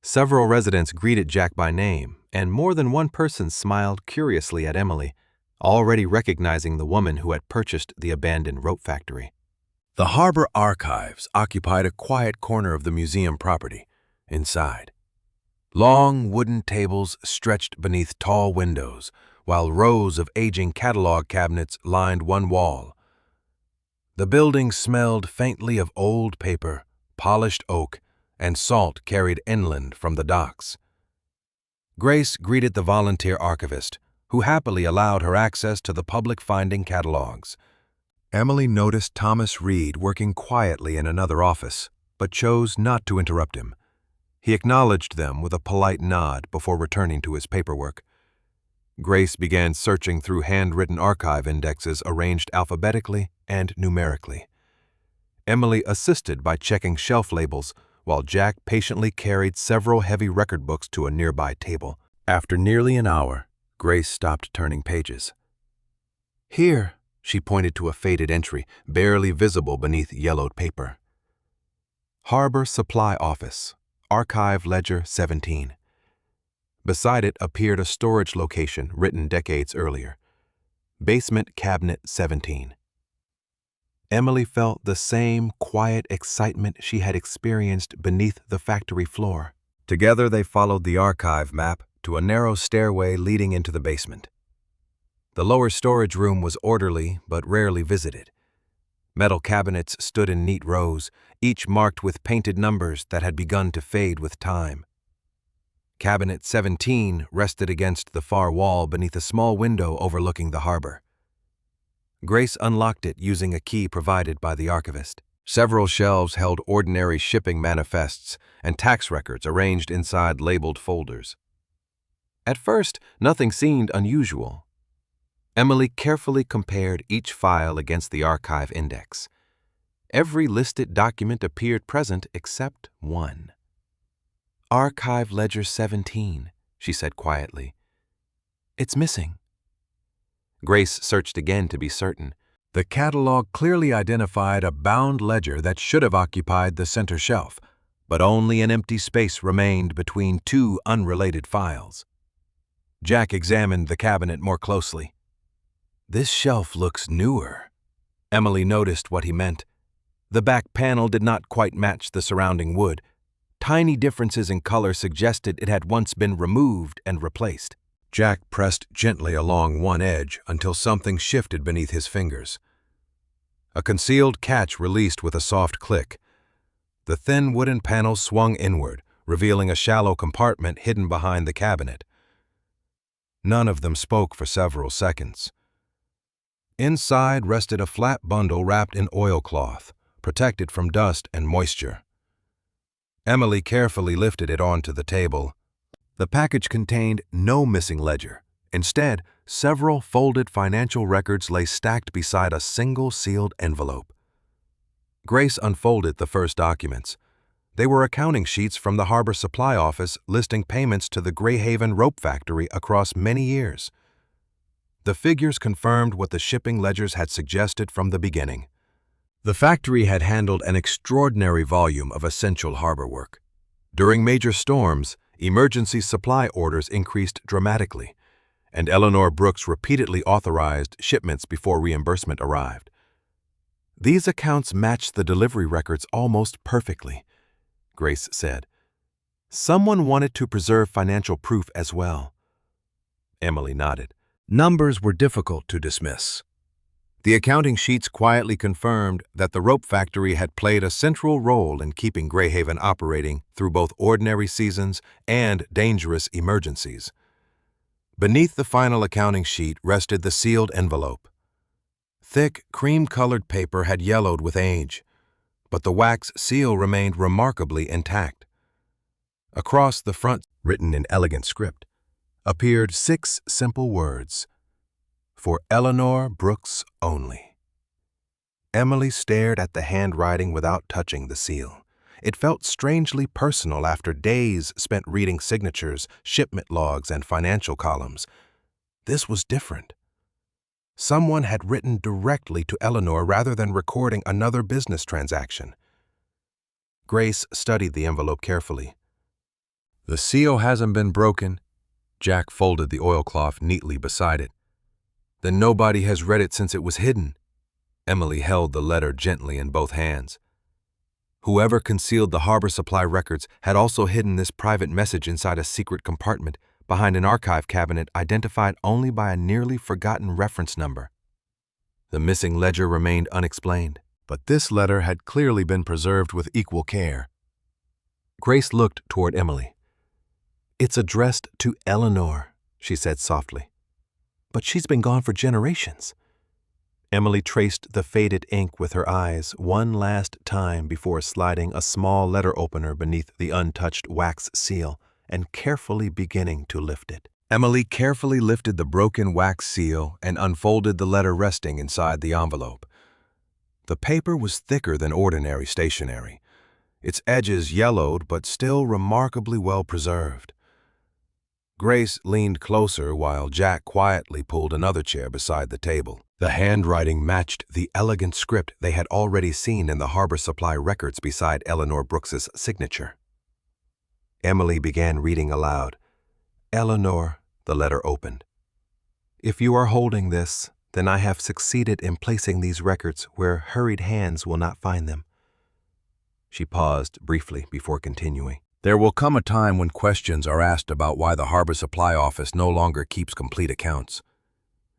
Several residents greeted Jack by name, and more than one person smiled curiously at Emily, already recognizing the woman who had purchased the abandoned rope factory. The harbor archives occupied a quiet corner of the museum property. Inside, long wooden tables stretched beneath tall windows, while rows of aging catalog cabinets lined one wall. The building smelled faintly of old paper, polished oak, and salt carried inland from the docks. Grace greeted the volunteer archivist, who happily allowed her access to the public finding catalogs. Emily noticed Thomas Reed working quietly in another office, but chose not to interrupt him. He acknowledged them with a polite nod before returning to his paperwork. Grace began searching through handwritten archive indexes arranged alphabetically and numerically. Emily assisted by checking shelf labels, while Jack patiently carried several heavy record books to a nearby table. After nearly an hour, Grace stopped turning pages. Here, she pointed to a faded entry, barely visible beneath yellowed paper. Harbor Supply Office, Archive Ledger 17. Beside it appeared a storage location written decades earlier. Basement Cabinet 17. Emily felt the same quiet excitement she had experienced beneath the factory floor. Together they followed the archive map to a narrow stairway leading into the basement. The lower storage room was orderly but rarely visited. Metal cabinets stood in neat rows, each marked with painted numbers that had begun to fade with time. Cabinet 17 rested against the far wall beneath a small window overlooking the harbor. Grace unlocked it using a key provided by the archivist. Several shelves held ordinary shipping manifests and tax records arranged inside labeled folders. At first, nothing seemed unusual. Emily carefully compared each file against the archive index. Every listed document appeared present except one. Archive Ledger 17, she said quietly. It's missing. Grace searched again to be certain. The catalog clearly identified a bound ledger that should have occupied the center shelf, but only an empty space remained between two unrelated files. Jack examined the cabinet more closely. This shelf looks newer. Emily noticed what he meant. The back panel did not quite match the surrounding wood. Tiny differences in color suggested it had once been removed and replaced. Jack pressed gently along one edge until something shifted beneath his fingers. A concealed catch released with a soft click. The thin wooden panel swung inward, revealing a shallow compartment hidden behind the cabinet. None of them spoke for several seconds. Inside rested a flat bundle wrapped in oilcloth, protected from dust and moisture. Emily carefully lifted it onto the table. The package contained no missing ledger. Instead, several folded financial records lay stacked beside a single sealed envelope. Grace unfolded the first documents. They were accounting sheets from the Harbor Supply Office listing payments to the Greyhaven Rope Factory across many years. The figures confirmed what the shipping ledgers had suggested from the beginning. The factory had handled an extraordinary volume of essential harbor work. During major storms, emergency supply orders increased dramatically, and Eleanor Brooks repeatedly authorized shipments before reimbursement arrived. These accounts matched the delivery records almost perfectly, Grace said. Someone wanted to preserve financial proof as well. Emily nodded. Numbers were difficult to dismiss. The accounting sheets quietly confirmed that the rope factory had played a central role in keeping Greyhaven operating through both ordinary seasons and dangerous emergencies. Beneath the final accounting sheet rested the sealed envelope. Thick, cream-colored paper had yellowed with age, but the wax seal remained remarkably intact. Across the front, written in elegant script, appeared 6 simple words: "For Eleanor Brooks only." Emily stared at the handwriting without touching the seal. It felt strangely personal after days spent reading signatures, shipment logs, and financial columns. This was different. Someone had written directly to Eleanor rather than recording another business transaction. Grace studied the envelope carefully. The seal hasn't been broken. Jack folded the oilcloth neatly beside it. Then nobody has read it since it was hidden. Emily held the letter gently in both hands. Whoever concealed the Harbor Supply records had also hidden this private message inside a secret compartment behind an archive cabinet identified only by a nearly forgotten reference number. The missing ledger remained unexplained, but this letter had clearly been preserved with equal care. Grace looked toward Emily. "It's addressed to Eleanor," she said softly. "But she's been gone for generations." Emily traced the faded ink with her eyes one last time before sliding a small letter opener beneath the untouched wax seal and carefully beginning to lift it. Emily carefully lifted the broken wax seal and unfolded the letter resting inside the envelope. The paper was thicker than ordinary stationery, its edges yellowed but still remarkably well preserved. Grace leaned closer while Jack quietly pulled another chair beside the table. The handwriting matched the elegant script they had already seen in the Harbor Supply records beside Eleanor Brooks's signature. Emily began reading aloud. "Eleanor," the letter opened. "If you are holding this, then I have succeeded in placing these records where hurried hands will not find them." She paused briefly before continuing. "There will come a time when questions are asked about why the Harbor Supply Office no longer keeps complete accounts.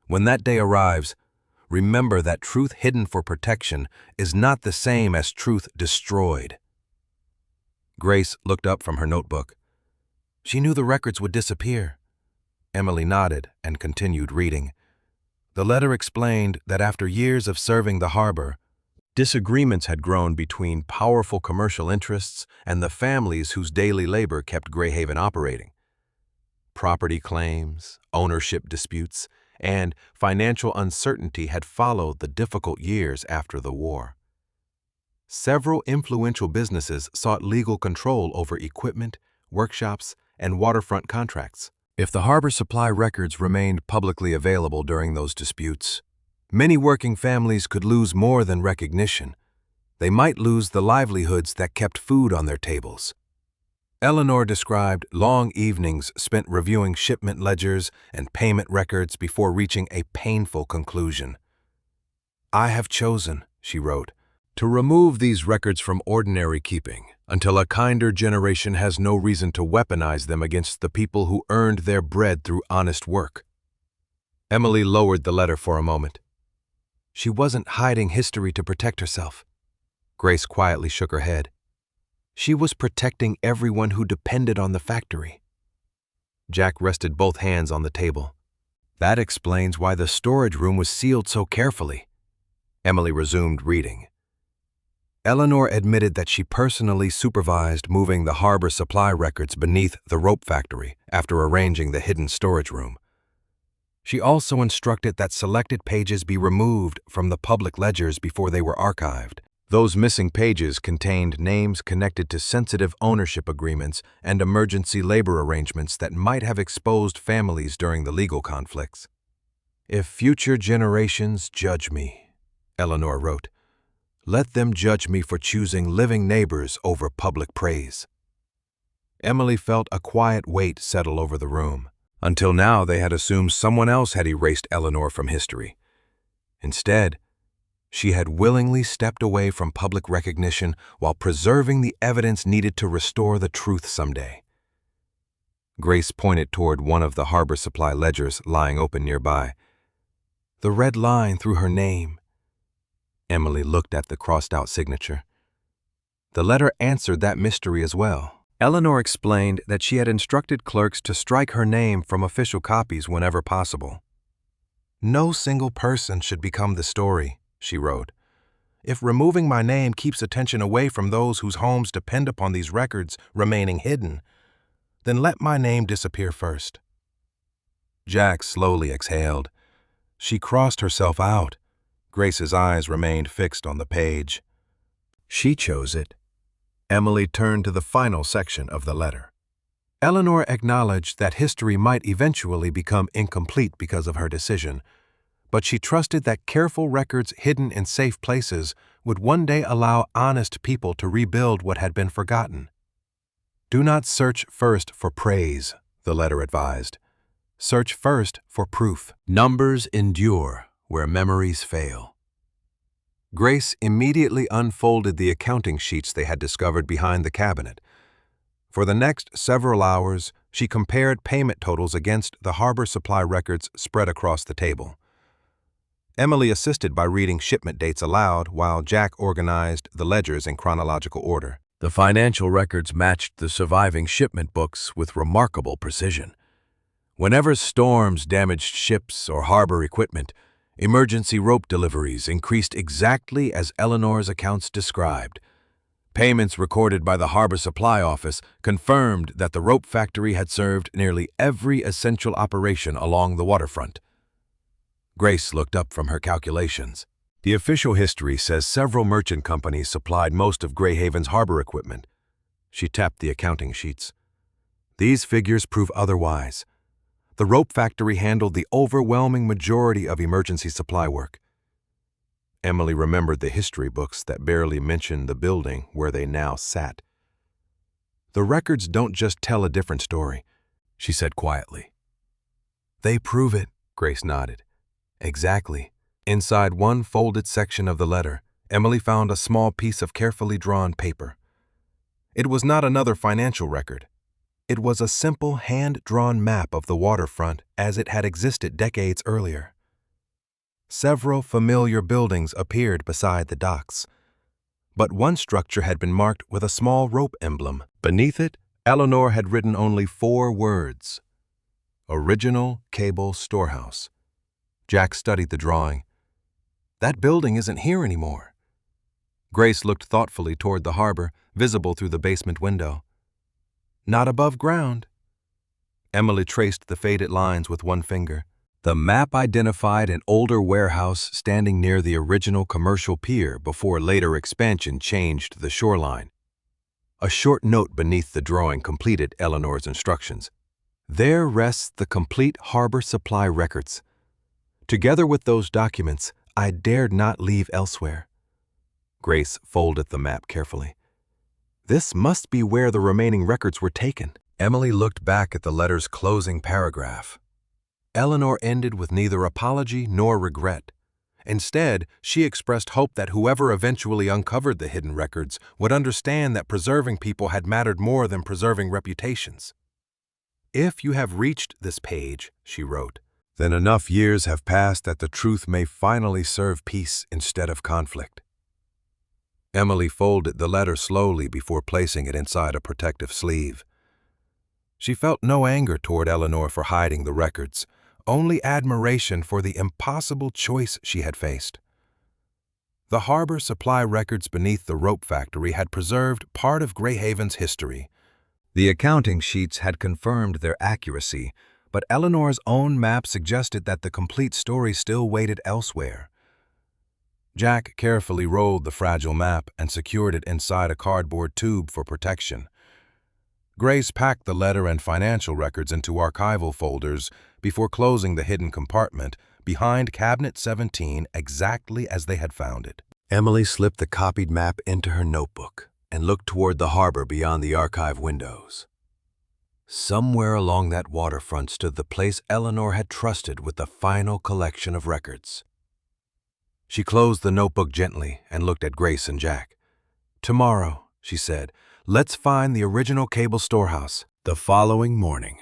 When that day arrives, remember that truth hidden for protection is not the same as truth destroyed." Grace looked up from her notebook. She knew the records would disappear. Emily nodded and continued reading. The letter explained that after years of serving the harbor, disagreements had grown between powerful commercial interests and the families whose daily labor kept Greyhaven operating. Property claims, ownership disputes, and financial uncertainty had followed the difficult years after the war. Several influential businesses sought legal control over equipment, workshops, and waterfront contracts. If the harbor supply records remained publicly available during those disputes, many working families could lose more than recognition. They might lose the livelihoods that kept food on their tables. Eleanor described long evenings spent reviewing shipment ledgers and payment records before reaching a painful conclusion. "I have chosen," she wrote, "to remove these records from ordinary keeping until a kinder generation has no reason to weaponize them against the people who earned their bread through honest work." Emily lowered the letter for a moment. She wasn't hiding history to protect herself. Grace quietly shook her head. She was protecting everyone who depended on the factory. Jack rested both hands on the table. "That explains why the storage room was sealed so carefully." Emily resumed reading. Eleanor admitted that she personally supervised moving the harbor supply records beneath the rope factory after arranging the hidden storage room. She also instructed that selected pages be removed from the public ledgers before they were archived. Those missing pages contained names connected to sensitive ownership agreements and emergency labor arrangements that might have exposed families during the legal conflicts. "If future generations judge me," Eleanor wrote, "let them judge me for choosing living neighbors over public praise." Emily felt a quiet weight settle over the room. Until now, they had assumed someone else had erased Eleanor from history. Instead, she had willingly stepped away from public recognition while preserving the evidence needed to restore the truth someday. Grace pointed toward one of the harbor supply ledgers lying open nearby. "The red line through her name." Emily looked at the crossed-out signature. The letter answered that mystery as well. Eleanor explained that she had instructed clerks to strike her name from official copies whenever possible. "No single person should become the story," she wrote. "If removing my name keeps attention away from those whose homes depend upon these records remaining hidden, then let my name disappear first." Jack slowly exhaled. She crossed herself out. Grace's eyes remained fixed on the page. She chose it. Emily turned to the final section of the letter. Eleanor acknowledged that history might eventually become incomplete because of her decision, but she trusted that careful records hidden in safe places would one day allow honest people to rebuild what had been forgotten. "Do not search first for praise," the letter advised. "Search first for proof. Numbers endure where memories fail." Grace immediately unfolded the accounting sheets they had discovered behind the cabinet. For the next several hours, she compared payment totals against the harbor supply records spread across the table. Emily assisted by reading shipment dates aloud while Jack organized the ledgers in chronological order. The financial records matched the surviving shipment books with remarkable precision. Whenever storms damaged ships or harbor equipment, emergency rope deliveries increased exactly as Eleanor's accounts described. Payments recorded by the Harbor Supply Office confirmed that the rope factory had served nearly every essential operation along the waterfront. Grace looked up from her calculations. The official history says several merchant companies supplied most of Greyhaven's harbor equipment. She tapped the accounting sheets. These figures prove otherwise. The rope factory handled the overwhelming majority of emergency supply work. Emily remembered the history books that barely mentioned the building where they now sat. "The records don't just tell a different story," she said quietly. "They prove it," Grace nodded. "Exactly." Inside one folded section of the letter, Emily found a small piece of carefully drawn paper. It was not another financial record. It was a simple hand-drawn map of the waterfront as it had existed decades earlier. Several familiar buildings appeared beside the docks, but one structure had been marked with a small rope emblem. Beneath it, Eleanor had written only 4 words: "Original Cable Storehouse." Jack studied the drawing. That building isn't here anymore. Grace looked thoughtfully toward the harbor, visible through the basement window. Not above ground. Emily traced the faded lines with one finger. The map identified an older warehouse standing near the original commercial pier before later expansion changed the shoreline. A short note beneath the drawing completed Eleanor's instructions. There rests the complete harbor supply records. Together with those documents, I dared not leave elsewhere. Grace folded the map carefully. This must be where the remaining records were taken. Emily looked back at the letter's closing paragraph. Eleanor ended with neither apology nor regret. Instead, she expressed hope that whoever eventually uncovered the hidden records would understand that preserving people had mattered more than preserving reputations. If you have reached this page, she wrote, then enough years have passed that the truth may finally serve peace instead of conflict. Emily folded the letter slowly before placing it inside a protective sleeve. She felt no anger toward Eleanor for hiding the records, only admiration for the impossible choice she had faced. The harbor supply records beneath the rope factory had preserved part of Greyhaven's history. The accounting sheets had confirmed their accuracy, but Eleanor's own map suggested that the complete story still waited elsewhere. Jack carefully rolled the fragile map and secured it inside a cardboard tube for protection. Grace packed the letter and financial records into archival folders before closing the hidden compartment behind Cabinet 17 exactly as they had found it. Emily slipped the copied map into her notebook and looked toward the harbor beyond the archive windows. Somewhere along that waterfront stood the place Eleanor had trusted with the final collection of records. She closed the notebook gently and looked at Grace and Jack. "Tomorrow," she said, "let's find the original cable storehouse." The following morning,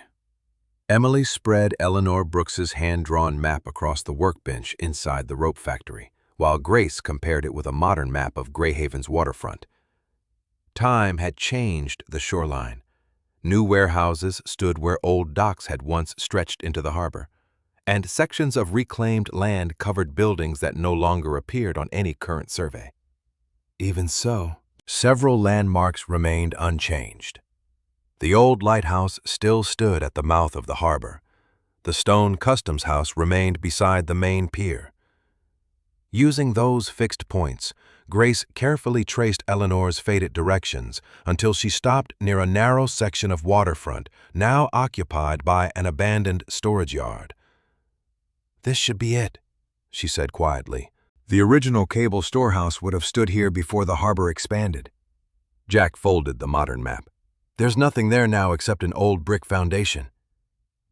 Emily spread Eleanor Brooks's hand-drawn map across the workbench inside the rope factory, while Grace compared it with a modern map of Greyhaven's waterfront. Time had changed the shoreline. New warehouses stood where old docks had once stretched into the harbor, and sections of reclaimed land covered buildings that no longer appeared on any current survey. Even so, several landmarks remained unchanged. The old lighthouse still stood at the mouth of the harbor. The stone customs house remained beside the main pier. Using those fixed points, Grace carefully traced Eleanor's faded directions until she stopped near a narrow section of waterfront now occupied by an abandoned storage yard. "This should be it," she said quietly. "The original cable storehouse would have stood here before the harbor expanded." Jack folded the modern map. "There's nothing there now except an old brick foundation."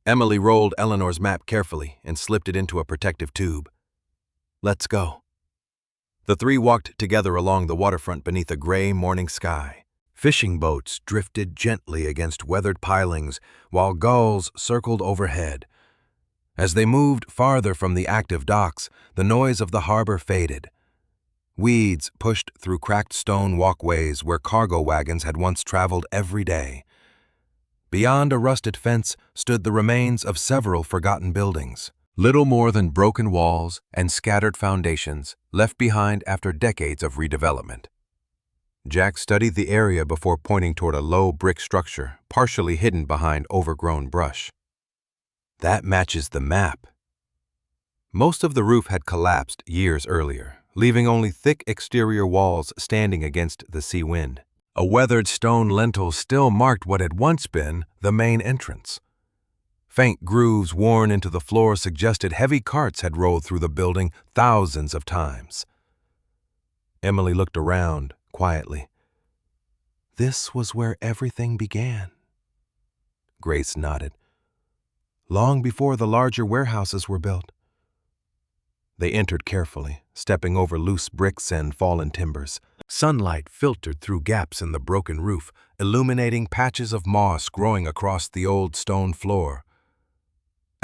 Emily rolled Eleanor's map carefully and slipped it into a protective tube. "Let's go." The three walked together along the waterfront beneath a gray morning sky. Fishing boats drifted gently against weathered pilings while gulls circled overhead. As they moved farther from the active docks, the noise of the harbor faded. Weeds pushed through cracked stone walkways where cargo wagons had once traveled every day. Beyond a rusted fence stood the remains of several forgotten buildings, little more than broken walls and scattered foundations left behind after decades of redevelopment. Jack studied the area before pointing toward a low brick structure, partially hidden behind overgrown brush. "That matches the map." Most of the roof had collapsed years earlier, leaving only thick exterior walls standing against the sea wind. A weathered stone lintel still marked what had once been the main entrance. Faint grooves worn into the floor suggested heavy carts had rolled through the building thousands of times. Emily looked around quietly. "This was where everything began." Grace nodded. "Long before the larger warehouses were built." They entered carefully, stepping over loose bricks and fallen timbers. Sunlight filtered through gaps in the broken roof, illuminating patches of moss growing across the old stone floor.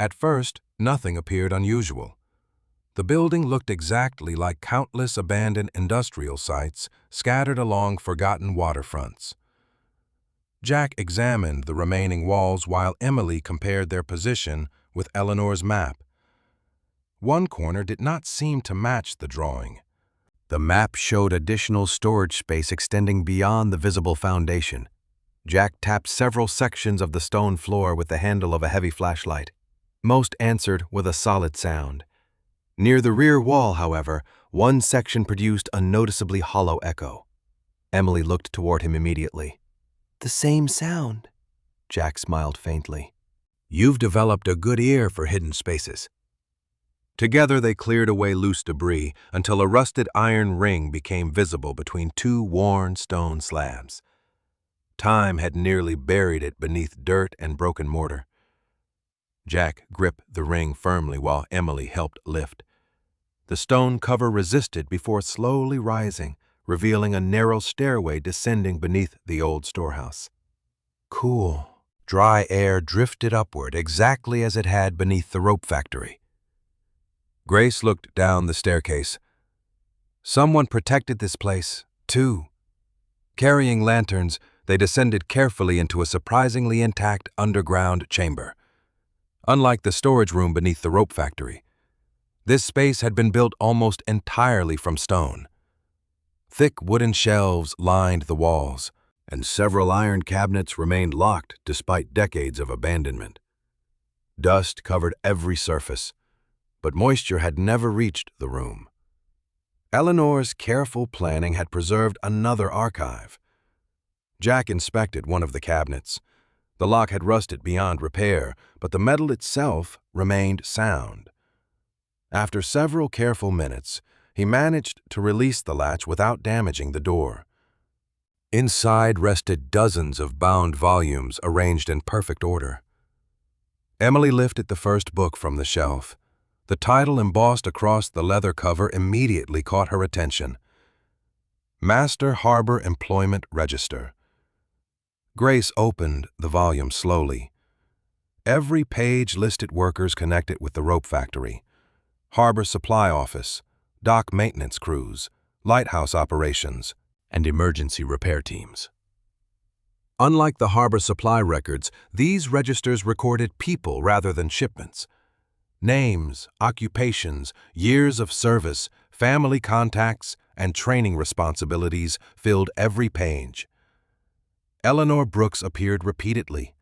At first, nothing appeared unusual. The building looked exactly like countless abandoned industrial sites scattered along forgotten waterfronts. Jack examined the remaining walls while Emily compared their position with Eleanor's map. One corner did not seem to match the drawing. The map showed additional storage space extending beyond the visible foundation. Jack tapped several sections of the stone floor with the handle of a heavy flashlight. Most answered with a solid sound. Near the rear wall, however, one section produced a noticeably hollow echo. Emily looked toward him immediately. "The same sound," Jack smiled faintly. "You've developed a good ear for hidden spaces." Together they cleared away loose debris until a rusted iron ring became visible between two worn stone slabs. Time had nearly buried it beneath dirt and broken mortar. Jack gripped the ring firmly while Emily helped lift. The stone cover resisted before slowly rising, revealing a narrow stairway descending beneath the old storehouse. Cool, dry air drifted upward exactly as it had beneath the rope factory. Grace looked down the staircase. Someone protected this place, too. Carrying lanterns, they descended carefully into a surprisingly intact underground chamber. Unlike the storage room beneath the rope factory, this space had been built almost entirely from stone. Thick wooden shelves lined the walls, and several iron cabinets remained locked despite decades of abandonment. Dust covered every surface, but moisture had never reached the room. Eleanor's careful planning had preserved another archive. Jack inspected one of the cabinets. The lock had rusted beyond repair, but the metal itself remained sound. After several careful minutes, he managed to release the latch without damaging the door. Inside rested dozens of bound volumes arranged in perfect order. Emily lifted the first book from the shelf. The title embossed across the leather cover immediately caught her attention. Master Harbor Employment Register. Grace opened the volume slowly. Every page listed workers connected with the rope factory: harbor supply office, dock maintenance crews, lighthouse operations, and emergency repair teams. Unlike the harbor supply records, these registers recorded people rather than shipments. Names, occupations, years of service, family contacts, and training responsibilities filled every page. Eleanor Brooks appeared repeatedly,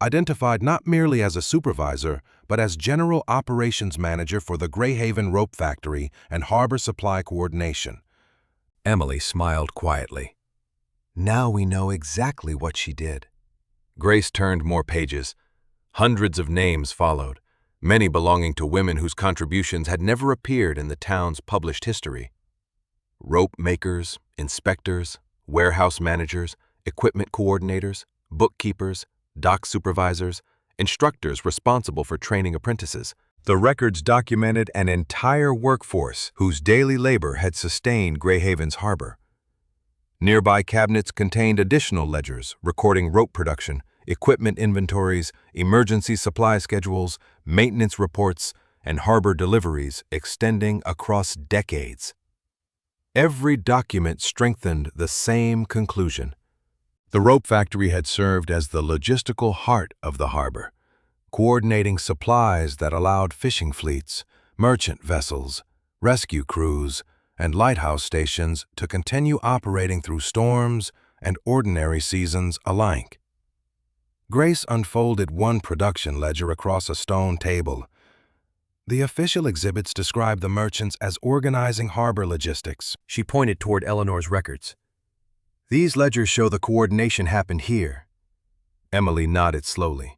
identified not merely as a supervisor, but as General Operations Manager for the Greyhaven Rope Factory and Harbor Supply Coordination. Emily smiled quietly. Now we know exactly what she did. Grace turned more pages. Hundreds of names followed, many belonging to women whose contributions had never appeared in the town's published history. Rope makers, inspectors, warehouse managers, equipment coordinators, bookkeepers, dock supervisors, instructors responsible for training apprentices. The records documented an entire workforce whose daily labor had sustained Greyhaven's harbor. Nearby cabinets contained additional ledgers recording rope production, equipment inventories, emergency supply schedules, maintenance reports, and harbor deliveries extending across decades. Every document strengthened the same conclusion. The rope factory had served as the logistical heart of the harbor, coordinating supplies that allowed fishing fleets, merchant vessels, rescue crews, and lighthouse stations to continue operating through storms and ordinary seasons alike. Grace unfolded one production ledger across a stone table. The official exhibits described the merchants as organizing harbor logistics. She pointed toward Eleanor's records. These ledgers show the coordination happened here. Emily nodded slowly.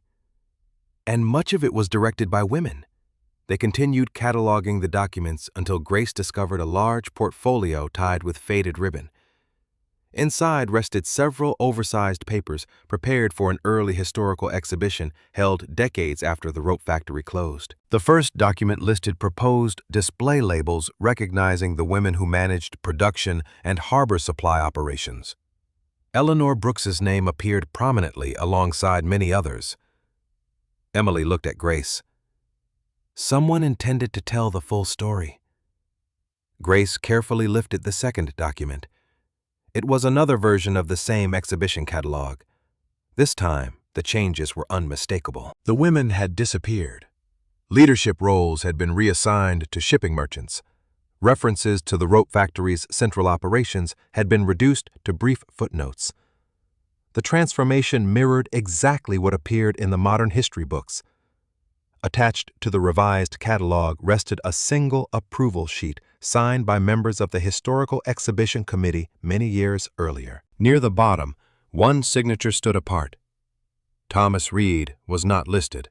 And much of it was directed by women. They continued cataloging the documents until Grace discovered a large portfolio tied with faded ribbon. Inside rested several oversized papers prepared for an early historical exhibition held decades after the rope factory closed. The first document listed proposed display labels recognizing the women who managed production and harbor supply operations. Eleanor Brooks's name appeared prominently alongside many others. Emily looked at Grace. Someone intended to tell the full story. Grace carefully lifted the second document. It was another version of the same exhibition catalog. This time, the changes were unmistakable. The women had disappeared. Leadership roles had been reassigned to shipping merchants. References to the rope factory's central operations had been reduced to brief footnotes. The transformation mirrored exactly what appeared in the modern history books. Attached to the revised catalog rested a single approval sheet signed by members of the Historical Exhibition Committee many years earlier. Near the bottom, one signature stood apart. Thomas Reed was not listed.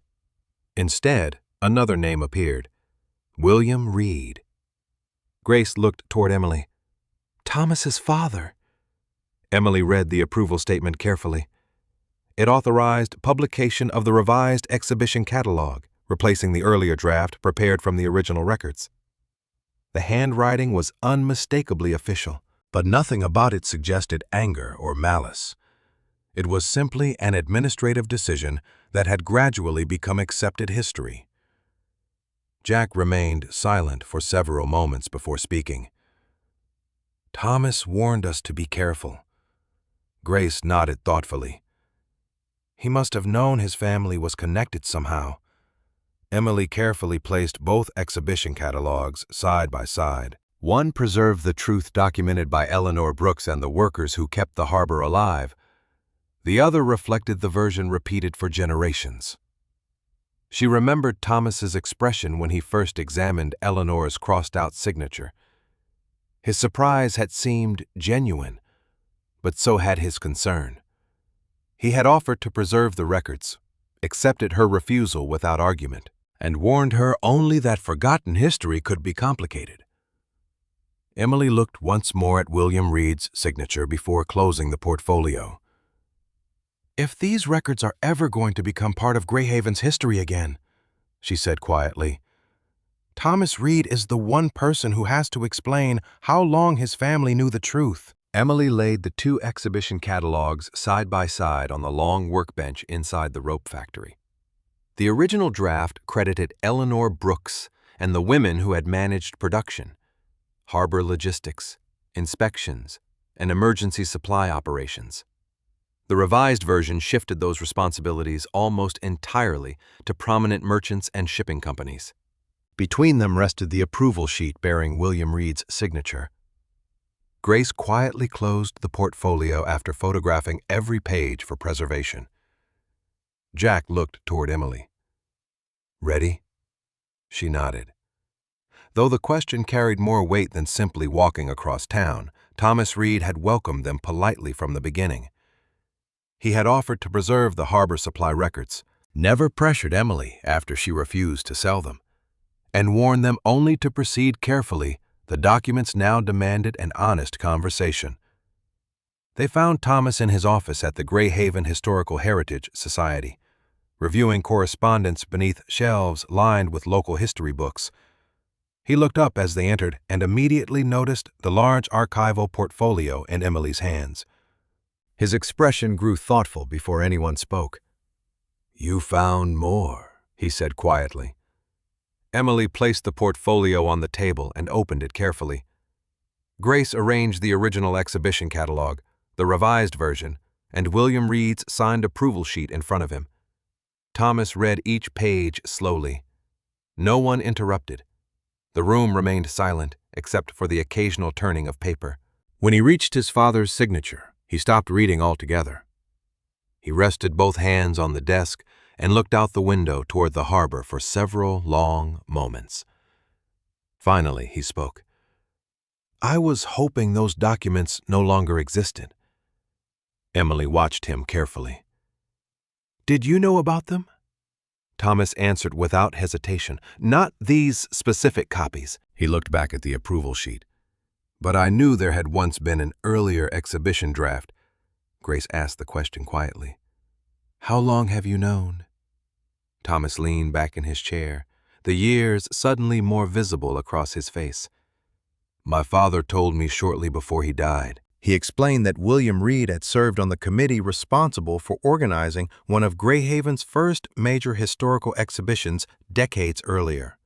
Instead, another name appeared: William Reed. Grace looked toward Emily. Thomas's father. Emily read the approval statement carefully. It authorized publication of the revised exhibition catalog, replacing the earlier draft prepared from the original records. The handwriting was unmistakably official, but nothing about it suggested anger or malice. It was simply an administrative decision that had gradually become accepted history. Jack remained silent for several moments before speaking. Thomas warned us to be careful. Grace nodded thoughtfully. He must have known his family was connected somehow. Emily carefully placed both exhibition catalogs side by side. One preserved the truth documented by Eleanor Brooks and the workers who kept the harbor alive. The other reflected the version repeated for generations. She remembered Thomas's expression when he first examined Eleanor's crossed-out signature. His surprise had seemed genuine, but so had his concern. He had offered to preserve the records, accepted her refusal without argument, and warned her only that forgotten history could be complicated. Emily looked once more at William Reed's signature before closing the portfolio. If these records are ever going to become part of Greyhaven's history again, she said quietly, Thomas Reed is the one person who has to explain how long his family knew the truth. Emily laid the two exhibition catalogs side by side on the long workbench inside the rope factory. The original draft credited Eleanor Brooks and the women who had managed production, harbor logistics, inspections, and emergency supply operations. The revised version shifted those responsibilities almost entirely to prominent merchants and shipping companies. Between them rested the approval sheet bearing William Reed's signature. Grace quietly closed the portfolio after photographing every page for preservation. Jack looked toward Emily. Ready? She nodded. Though the question carried more weight than simply walking across town, Thomas Reed had welcomed them politely from the beginning. He had offered to preserve the harbor supply records, never pressured Emily after she refused to sell them, and warned them only to proceed carefully. The documents now demanded an honest conversation. They found Thomas in his office at the Greyhaven Historical Heritage Society, reviewing correspondence beneath shelves lined with local history books. He looked up as they entered and immediately noticed the large archival portfolio in Emily's hands. His expression grew thoughtful before anyone spoke. "You found more," he said quietly. Emily placed the portfolio on the table and opened it carefully. Grace arranged the original exhibition catalog, the revised version, and William Reed's signed approval sheet in front of him. Thomas read each page slowly. No one interrupted. The room remained silent, except for the occasional turning of paper. When he reached his father's signature, he stopped reading altogether. He rested both hands on the desk and looked out the window toward the harbor for several long moments. Finally, he spoke. "I was hoping those documents no longer existed." Emily watched him carefully. "Did you know about them?" Thomas answered without hesitation. "Not these specific copies." He looked back at the approval sheet. "But I knew there had once been an earlier exhibition draft." Grace asked the question quietly. "How long have you known?" Thomas leaned back in his chair, the years suddenly more visible across his face. "My father told me shortly before he died." He explained that William Reed had served on the committee responsible for organizing one of Greyhaven's first major historical exhibitions decades earlier.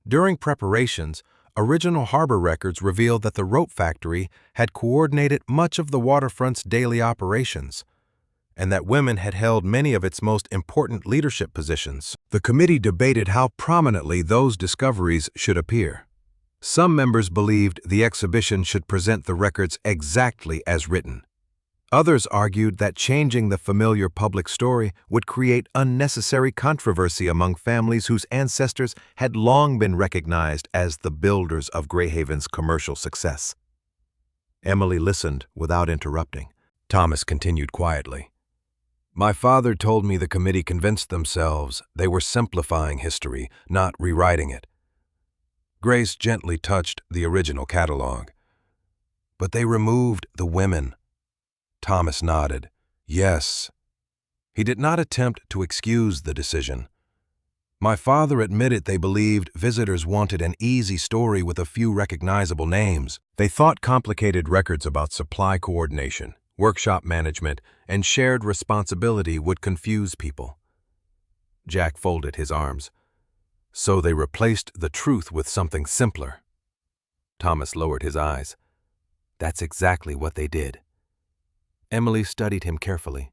During preparations, original harbor records revealed that the rope factory had coordinated much of the waterfront's daily operations. and that women had held many of its most important leadership positions. The committee debated how prominently those discoveries should appear. Some members believed the exhibition should present the records exactly as written. Others argued that changing the familiar public story would create unnecessary controversy among families whose ancestors had long been recognized as the builders of Greyhaven's commercial success. Emily listened without interrupting. Thomas continued quietly. My father told me the committee convinced themselves they were simplifying history, not rewriting it. Grace gently touched the original catalog. But they removed the women. Thomas nodded. Yes. He did not attempt to excuse the decision. My father admitted they believed visitors wanted an easy story with a few recognizable names. They thought complicated records about supply coordination, workshop management, and shared responsibility would confuse people. Jack folded his arms. So they replaced the truth with something simpler. Thomas lowered his eyes. That's exactly what they did. Emily studied him carefully.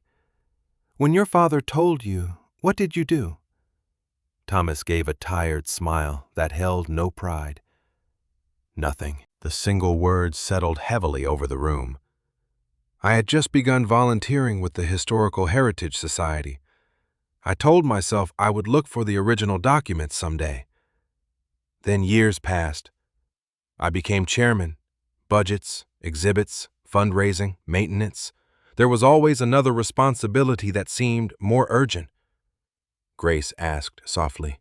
When your father told you, what did you do? Thomas gave a tired smile that held no pride. Nothing. The single word settled heavily over the room. I had just begun volunteering with the Historical Heritage Society. I told myself I would look for the original documents someday. Then years passed. I became chairman. Budgets, exhibits, fundraising, maintenance. There was always another responsibility that seemed more urgent. Grace asked softly.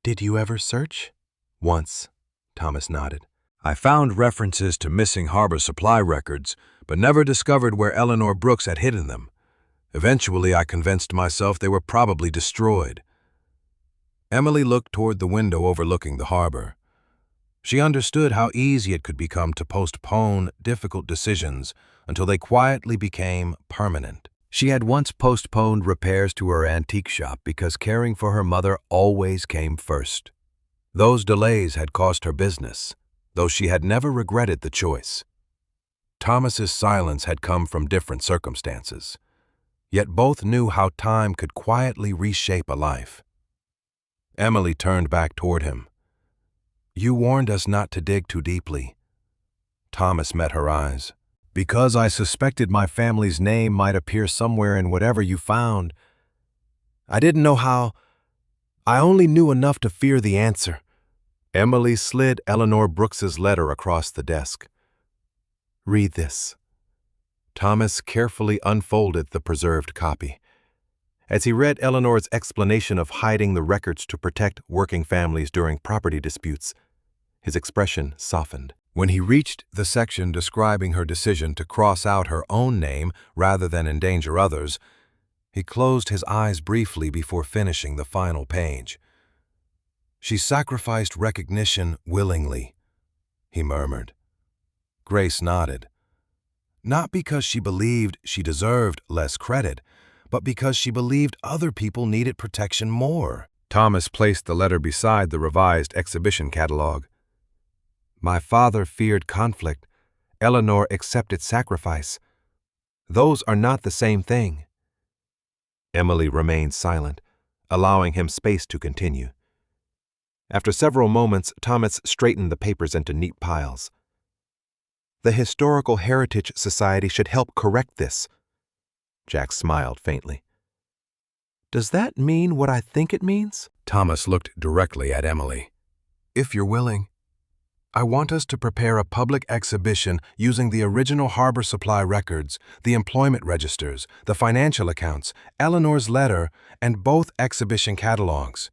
Did you ever search? Once, Thomas nodded. I found references to missing harbor supply records, but never discovered where Eleanor Brooks had hidden them. Eventually, I convinced myself they were probably destroyed. Emily looked toward the window overlooking the harbor. She understood how easy it could become to postpone difficult decisions until they quietly became permanent. She had once postponed repairs to her antique shop because caring for her mother always came first. Those delays had cost her business, though she had never regretted the choice. Thomas's silence had come from different circumstances, yet both knew how time could quietly reshape a life. Emily turned back toward him. You warned us not to dig too deeply. Thomas met her eyes. Because I suspected my family's name might appear somewhere in whatever you found. I didn't know how. I only knew enough to fear the answer. Emily slid Eleanor Brooks's letter across the desk. Read this. Thomas carefully unfolded the preserved copy. As he read Eleanor's explanation of hiding the records to protect working families during property disputes, his expression softened. When he reached the section describing her decision to cross out her own name rather than endanger others, he closed his eyes briefly before finishing the final page. She sacrificed recognition willingly, he murmured. Grace nodded. Not because she believed she deserved less credit, but because she believed other people needed protection more. Thomas placed the letter beside the revised exhibition catalog. My father feared conflict. Eleanor accepted sacrifice. Those are not the same thing. Emily remained silent, allowing him space to continue. After several moments, Thomas straightened the papers into neat piles. The Historical Heritage Society should help correct this. Jack smiled faintly. Does that mean what I think it means? Thomas looked directly at Emily. If you're willing. I want us to prepare a public exhibition using the original harbor supply records, the employment registers, the financial accounts, Eleanor's letter, and both exhibition catalogs.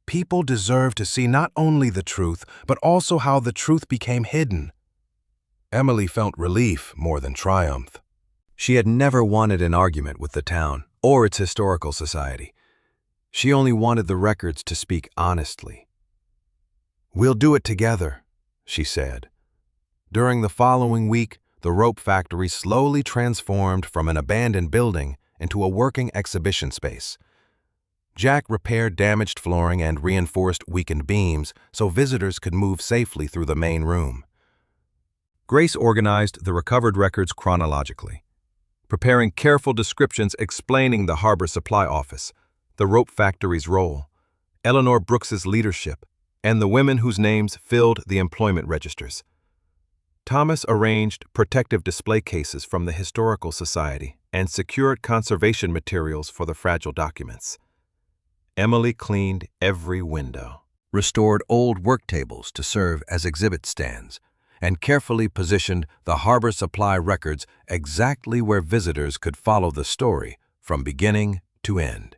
People deserve to see not only the truth, but also how the truth became hidden. Emily felt relief more than triumph. She had never wanted an argument with the town or its historical society. She only wanted the records to speak honestly. We'll do it together, she said. During the following week, the rope factory slowly transformed from an abandoned building into a working exhibition space. Jack repaired damaged flooring and reinforced weakened beams so visitors could move safely through the main room. Grace organized the recovered records chronologically. preparing careful descriptions explaining the harbor supply office, the rope factory's role, Eleanor Brooks's leadership, and the women whose names filled the employment registers. Thomas arranged protective display cases from the Historical Society and secured conservation materials for the fragile documents. Emily cleaned every window, restored old work tables to serve as exhibit stands, and carefully positioned the harbor supply records exactly where visitors could follow the story from beginning to end.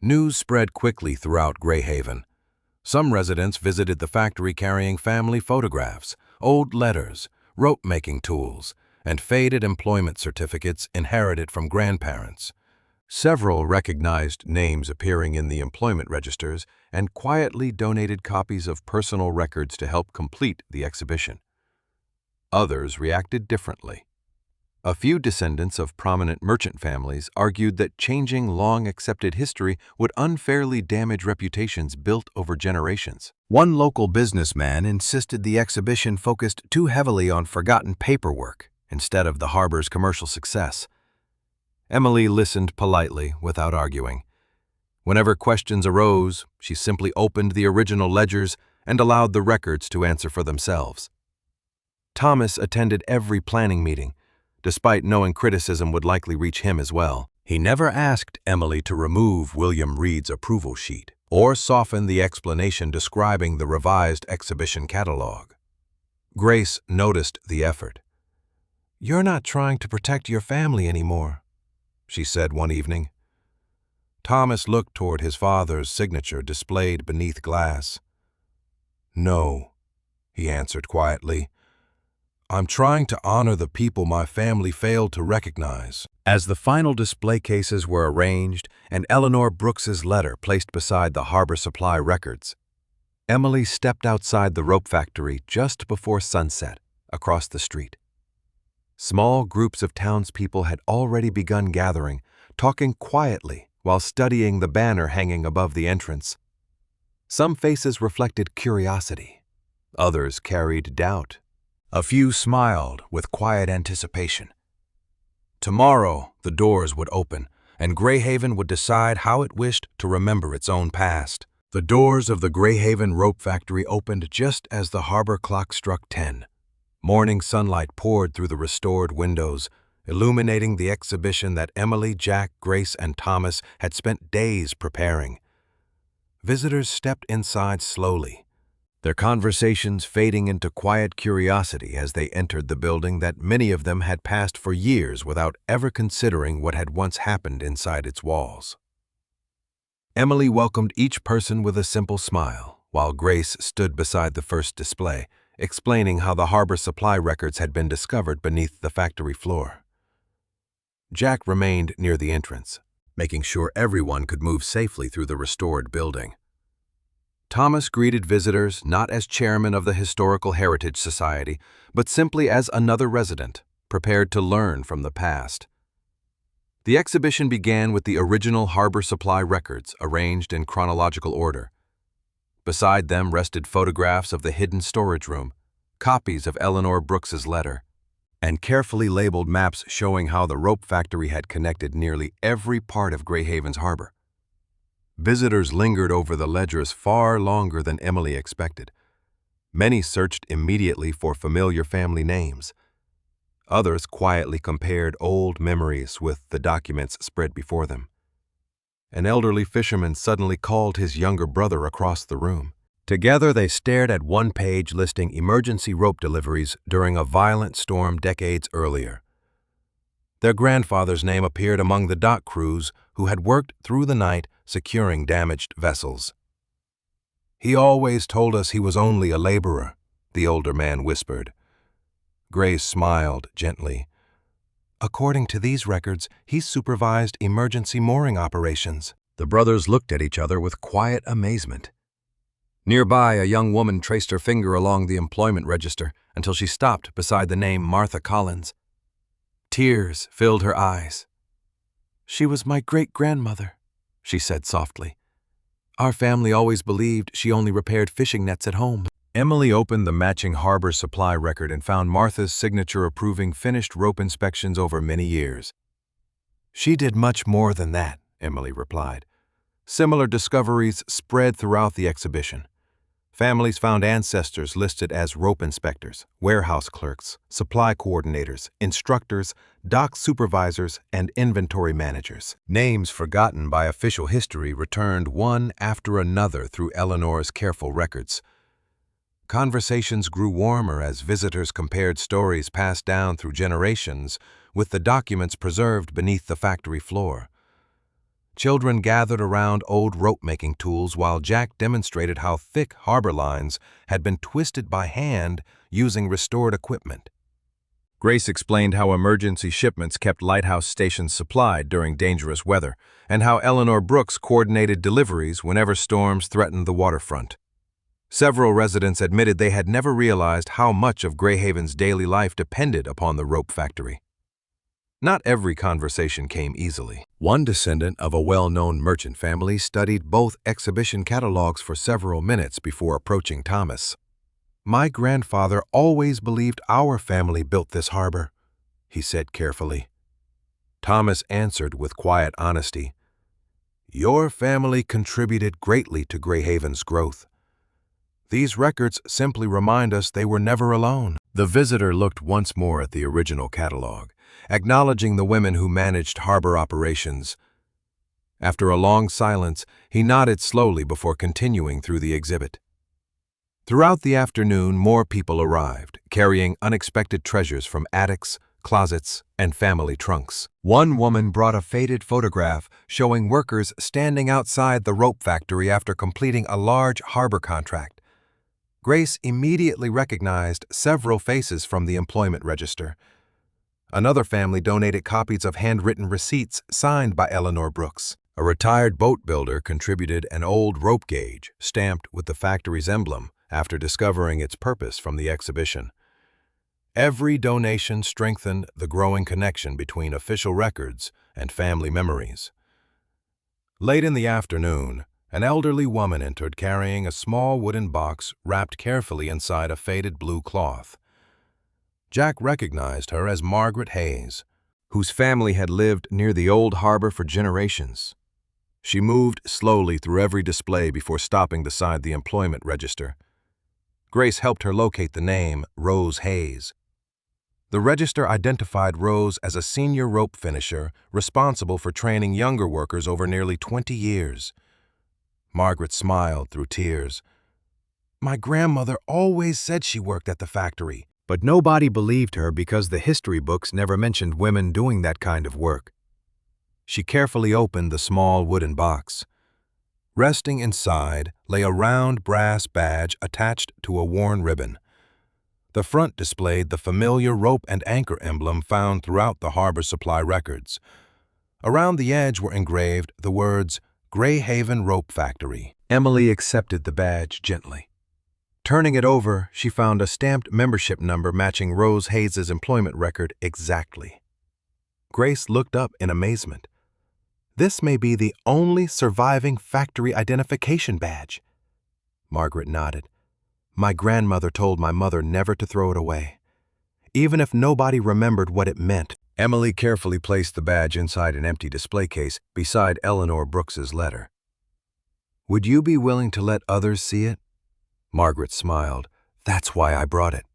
News spread quickly throughout Greyhaven. Some residents visited the factory carrying family photographs, old letters, rope-making tools, and faded employment certificates inherited from grandparents. Several recognized names appearing in the employment registers and quietly donated copies of personal records to help complete the exhibition. Others reacted differently. A few descendants of prominent merchant families argued that changing long-accepted history would unfairly damage reputations built over generations. One local businessman insisted the exhibition focused too heavily on forgotten paperwork instead of the harbor's commercial success. Emily listened politely without arguing. Whenever questions arose, she simply opened the original ledgers and allowed the records to answer for themselves. Thomas attended every planning meeting, despite knowing criticism would likely reach him as well. He never asked Emily to remove William Reed's approval sheet or soften the explanation describing the revised exhibition catalog. Grace noticed the effort. "You're not trying to protect your family anymore," she said one evening. Thomas looked toward his father's signature displayed beneath glass. "No," he answered quietly. "I'm trying to honor the people my family failed to recognize." As the final display cases were arranged and Eleanor Brooks's letter placed beside the harbor supply records, Emily stepped outside the rope factory just before sunset across the street. Small groups of townspeople had already begun gathering, talking quietly while studying the banner hanging above the entrance. Some faces reflected curiosity. Others carried doubt. A few smiled with quiet anticipation. Tomorrow, the doors would open, and Greyhaven would decide how it wished to remember its own past. The doors of the Greyhaven rope factory opened just as the harbor clock struck 10. Morning sunlight poured through the restored windows, illuminating the exhibition that Emily, Jack, Grace, and Thomas had spent days preparing. Visitors stepped inside slowly, their conversations fading into quiet curiosity as they entered the building that many of them had passed for years without ever considering what had once happened inside its walls. Emily welcomed each person with a simple smile, while Grace stood beside the first display, explaining how the harbor supply records had been discovered beneath the factory floor. Jack remained near the entrance, making sure everyone could move safely through the restored building. Thomas greeted visitors not as chairman of the Historical Heritage Society, but simply as another resident, prepared to learn from the past. The exhibition began with the original harbor supply records arranged in chronological order. Beside them rested photographs of the hidden storage room, copies of Eleanor Brooks's letter, and carefully labeled maps showing how the rope factory had connected nearly every part of Greyhaven's harbor. Visitors lingered over the ledgers far longer than Emily expected. Many searched immediately for familiar family names. Others quietly compared old memories with the documents spread before them. An elderly fisherman suddenly called his younger brother across the room. Together they stared at one page listing emergency rope deliveries during a violent storm decades earlier. Their grandfather's name appeared among the dock crews who had worked through the night securing damaged vessels. "He always told us he was only a laborer," the older man whispered. Grace smiled gently. "According to these records, he supervised emergency mooring operations." The brothers looked at each other with quiet amazement. Nearby, a young woman traced her finger along the employment register until she stopped beside the name Martha Collins. Tears filled her eyes. "She was my great-grandmother," she said softly. "Our family always believed she only repaired fishing nets at home." Emily opened the matching harbor supply record and found Martha's signature approving finished rope inspections over many years. "She did much more than that," Emily replied. Similar discoveries spread throughout the exhibition. Families found ancestors listed as rope inspectors, warehouse clerks, supply coordinators, instructors, dock supervisors, and inventory managers. Names forgotten by official history returned one after another through Eleanor's careful records. Conversations grew warmer as visitors compared stories passed down through generations with the documents preserved beneath the factory floor. Children gathered around old rope-making tools while Jack demonstrated how thick harbor lines had been twisted by hand using restored equipment. Grace explained how emergency shipments kept lighthouse stations supplied during dangerous weather, and how Eleanor Brooks coordinated deliveries whenever storms threatened the waterfront. Several residents admitted they had never realized how much of Greyhaven's daily life depended upon the rope factory. Not every conversation came easily. One descendant of a well-known merchant family studied both exhibition catalogs for several minutes before approaching Thomas. "My grandfather always believed our family built this harbor," he said carefully. Thomas answered with quiet honesty, "Your family contributed greatly to Greyhaven's growth. These records simply remind us they were never alone." The visitor looked once more at the original catalog, acknowledging the women who managed harbor operations. After a long silence, he nodded slowly before continuing through the exhibit. Throughout the afternoon, more people arrived, carrying unexpected treasures from attics, closets, and family trunks. One woman brought a faded photograph showing workers standing outside the rope factory after completing a large harbor contract. Grace immediately recognized several faces from the employment register. Another family donated copies of handwritten receipts signed by Eleanor Brooks. A retired boat builder contributed an old rope gauge stamped with the factory's emblem after discovering its purpose from the exhibition. Every donation strengthened the growing connection between official records and family memories. Late in the afternoon, an elderly woman entered carrying a small wooden box wrapped carefully inside a faded blue cloth. Jack recognized her as Margaret Hayes, whose family had lived near the old harbor for generations. She moved slowly through every display before stopping beside the employment register. Grace helped her locate the name, Rose Hayes. The register identified Rose as a senior rope finisher responsible for training younger workers over nearly 20 years. Margaret smiled through tears. "My grandmother always said she worked at the factory." But nobody believed her because the history books never mentioned women doing that kind of work. She carefully opened the small wooden box. Resting inside lay a round brass badge attached to a worn ribbon. The front displayed the familiar rope and anchor emblem found throughout the harbor supply records. Around the edge were engraved the words, "Greyhaven Rope Factory." Emily accepted the badge gently. Turning it over, she found a stamped membership number matching Rose Hayes' employment record exactly. Grace looked up in amazement. "This may be the only surviving factory identification badge." Margaret nodded. "My grandmother told my mother never to throw it away, even if nobody remembered what it meant." Emily carefully placed the badge inside an empty display case beside Eleanor Brooks's letter. "Would you be willing to let others see it?" Margaret smiled. "That's why I brought it."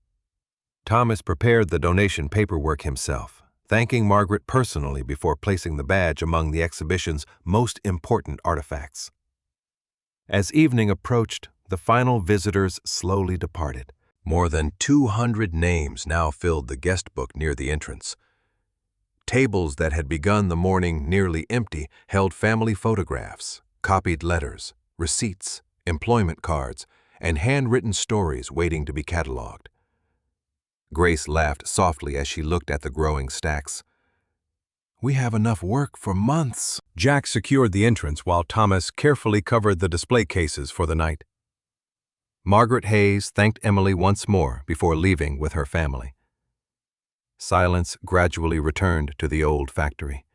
Thomas prepared the donation paperwork himself, thanking Margaret personally before placing the badge among the exhibition's most important artifacts. As evening approached, the final visitors slowly departed. More than 200 names now filled the guest book near the entrance. Tables that had begun the morning nearly empty held family photographs, copied letters, receipts, employment cards, and handwritten stories waiting to be cataloged. Grace laughed softly as she looked at the growing stacks. "We have enough work for months." Jack secured the entrance while Thomas carefully covered the display cases for the night. Margaret Hayes thanked Emily once more before leaving with her family. Silence gradually returned to the old factory.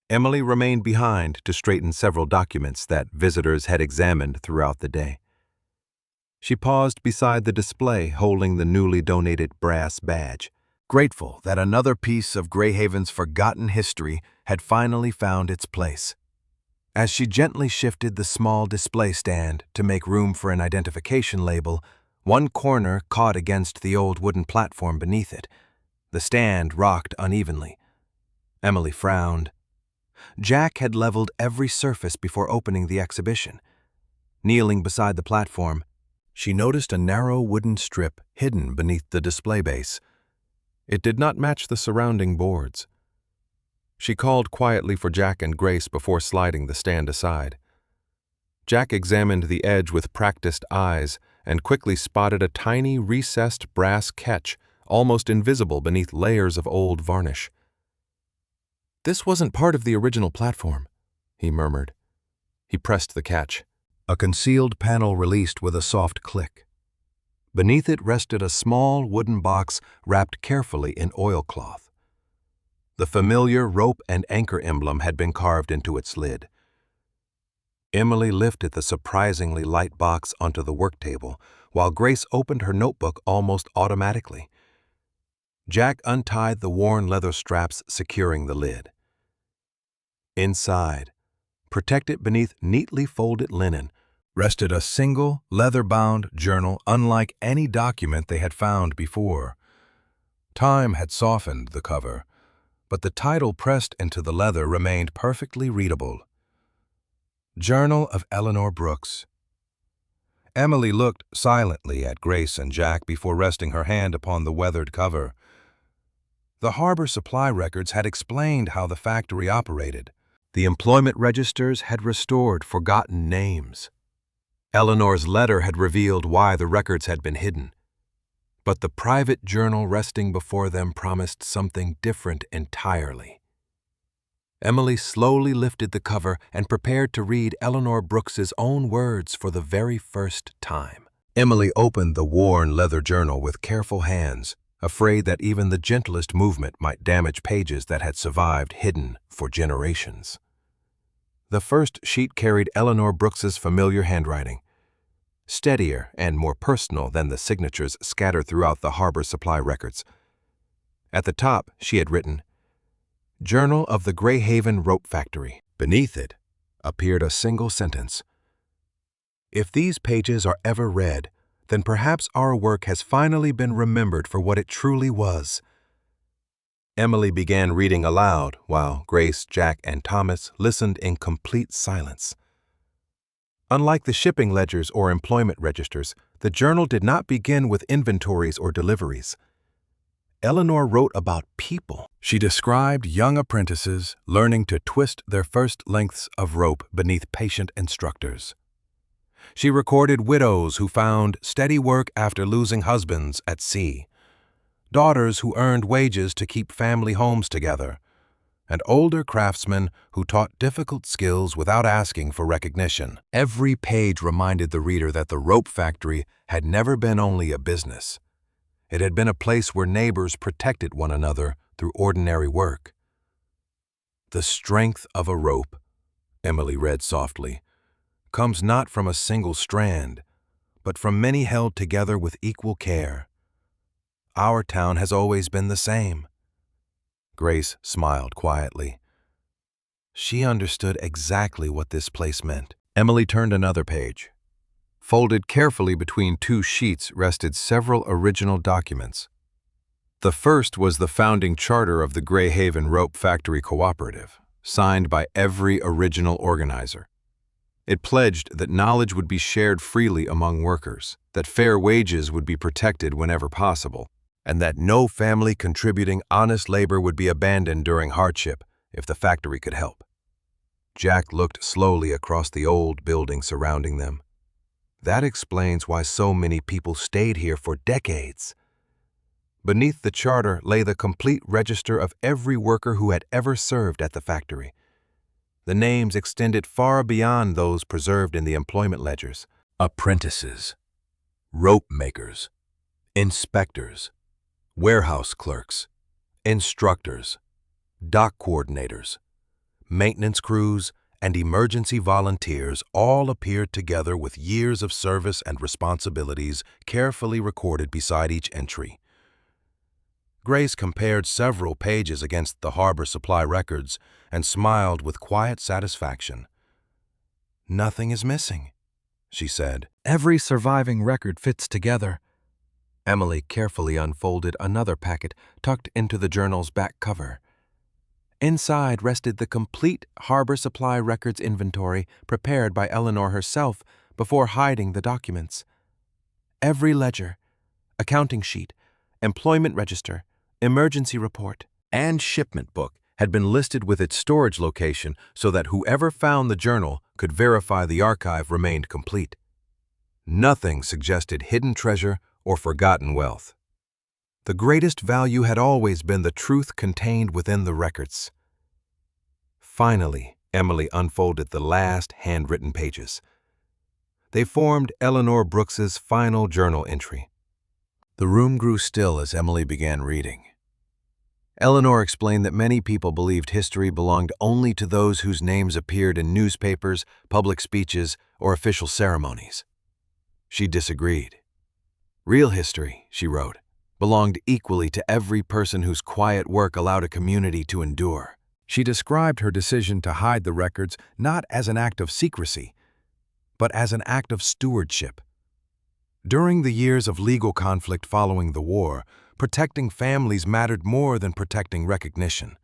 Emily remained behind to straighten several documents that visitors had examined throughout the day. She paused beside the display, holding the newly donated brass badge, grateful that another piece of Greyhaven's forgotten history had finally found its place. As she gently shifted the small display stand to make room for an identification label, one corner caught against the old wooden platform beneath it. The stand rocked unevenly. Emily frowned. Jack had leveled every surface before opening the exhibition. Kneeling beside the platform, she noticed a narrow wooden strip hidden beneath the display base. It did not match the surrounding boards. She called quietly for Jack and Grace before sliding the stand aside. Jack examined the edge with practiced eyes and quickly spotted a tiny, recessed brass catch, almost invisible beneath layers of old varnish. "This wasn't part of the original platform," he murmured. He pressed the catch. A concealed panel released with a soft click. Beneath it rested a small wooden box wrapped carefully in oilcloth. The familiar rope and anchor emblem had been carved into its lid. Emily lifted the surprisingly light box onto the work table, while Grace opened her notebook almost automatically. Jack untied the worn leather straps securing the lid. Inside, protected beneath neatly folded linen, rested a single, leather-bound journal unlike any document they had found before. Time had softened the cover, but the title pressed into the leather remained perfectly readable. Journal of Eleanor Brooks. Emily looked silently at Grace and Jack before resting her hand upon the weathered cover. The harbor supply records had explained how the factory operated. The employment registers had restored forgotten names. Eleanor's letter had revealed why the records had been hidden. But the private journal resting before them promised something different entirely. Emily slowly lifted the cover and prepared to read Eleanor Brooks's own words for the very first time. Emily opened the worn leather journal with careful hands, afraid that even the gentlest movement might damage pages that had survived hidden for generations. The first sheet carried Eleanor Brooks's familiar handwriting, steadier and more personal than the signatures scattered throughout the harbor supply records. At the top, she had written, "Journal of the Greyhaven Rope Factory." Beneath it appeared a single sentence. "If these pages are ever read, then perhaps our work has finally been remembered for what it truly was." Emily began reading aloud while Grace, Jack, and Thomas listened in complete silence. Unlike the shipping ledgers or employment registers, the journal did not begin with inventories or deliveries. Eleanor wrote about people. She described young apprentices learning to twist their first lengths of rope beneath patient instructors. She recorded widows who found steady work after losing husbands at sea, daughters who earned wages to keep family homes together, and older craftsmen who taught difficult skills without asking for recognition. Every page reminded the reader that the rope factory had never been only a business. It had been a place where neighbors protected one another through ordinary work. "The strength of a rope," Emily read softly, "comes not from a single strand, but from many held together with equal care. Our town has always been the same." Grace smiled quietly. She understood exactly what this place meant. Emily turned another page. Folded carefully between two sheets rested several original documents. The first was the founding charter of the Greyhaven Rope Factory Cooperative, signed by every original organizer. It pledged that knowledge would be shared freely among workers, that fair wages would be protected whenever possible, and that no family contributing honest labor would be abandoned during hardship if the factory could help. Jack looked slowly across the old building surrounding them. That explains why so many people stayed here for decades. Beneath the charter lay the complete register of every worker who had ever served at the factory. The names extended far beyond those preserved in the employment ledgers. Apprentices, rope makers, inspectors, warehouse clerks, instructors, dock coordinators, maintenance crews, and emergency volunteers all appeared together with years of service and responsibilities carefully recorded beside each entry. Grace compared several pages against the harbor supply records and smiled with quiet satisfaction. "Nothing is missing," she said. "Every surviving record fits together." Emily carefully unfolded another packet tucked into the journal's back cover. Inside rested the complete harbor supply records inventory prepared by Eleanor herself before hiding the documents. Every ledger, accounting sheet, employment register, emergency report, and shipment book had been listed with its storage location so that whoever found the journal could verify the archive remained complete. Nothing suggested hidden treasure or forgotten wealth. The greatest value had always been the truth contained within the records. Finally, Emily unfolded the last handwritten pages. They formed Eleanor Brooks's final journal entry. The room grew still as Emily began reading. Eleanor explained that many people believed history belonged only to those whose names appeared in newspapers, public speeches, or official ceremonies. She disagreed. "Real history," she wrote, "belonged equally to every person whose quiet work allowed a community to endure." She described her decision to hide the records not as an act of secrecy, but as an act of stewardship. During the years of legal conflict following the war, protecting families mattered more than protecting recognition.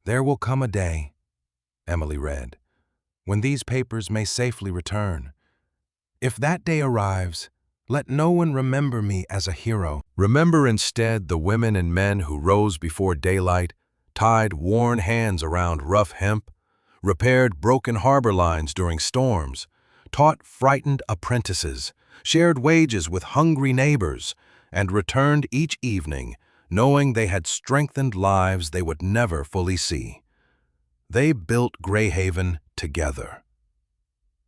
"There will come a day," Emily read, "when these papers may safely return. If that day arrives, let no one remember me as a hero. Remember instead the women and men who rose before daylight, tied worn hands around rough hemp, repaired broken harbor lines during storms, taught frightened apprentices, shared wages with hungry neighbors, and returned each evening knowing they had strengthened lives they would never fully see. They built Greyhaven together.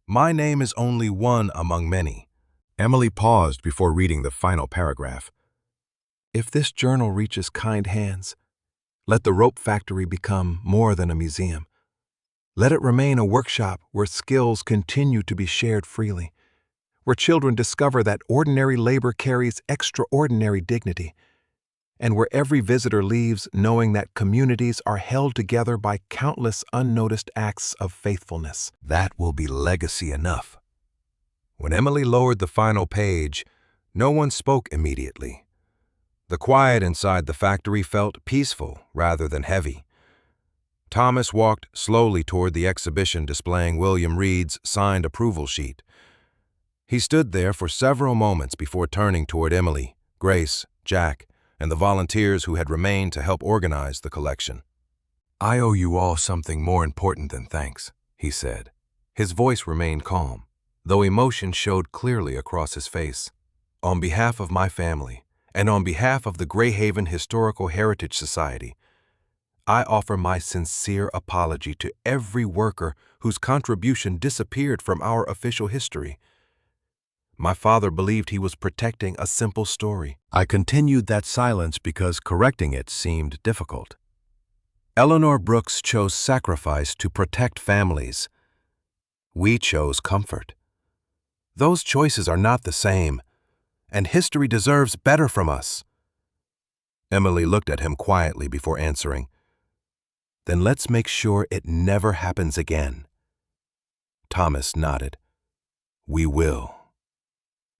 My name is only one among many." Emily paused before reading the final paragraph. "If this journal reaches kind hands, let the rope factory become more than a museum. Let it remain a workshop where skills continue to be shared freely, where children discover that ordinary labor carries extraordinary dignity, and where every visitor leaves knowing that communities are held together by countless unnoticed acts of faithfulness. That will be legacy enough." When Emily lowered the final page, no one spoke immediately. The quiet inside the factory felt peaceful rather than heavy. Thomas walked slowly toward the exhibition displaying William Reed's signed approval sheet. He stood there for several moments before turning toward Emily, Grace, Jack, and the volunteers who had remained to help organize the collection. "I owe you all something more important than thanks," he said. His voice remained calm, though emotion showed clearly across his face. "On behalf of my family, and on behalf of the Greyhaven Historical Heritage Society, I offer my sincere apology to every worker whose contribution disappeared from our official history. My father believed he was protecting a simple story. I continued that silence because correcting it seemed difficult. Eleanor Brooks chose sacrifice to protect families. We chose comfort. Those choices are not the same, and history deserves better from us." Emily looked at him quietly before answering. "Then let's make sure it never happens again." Thomas nodded. "We will."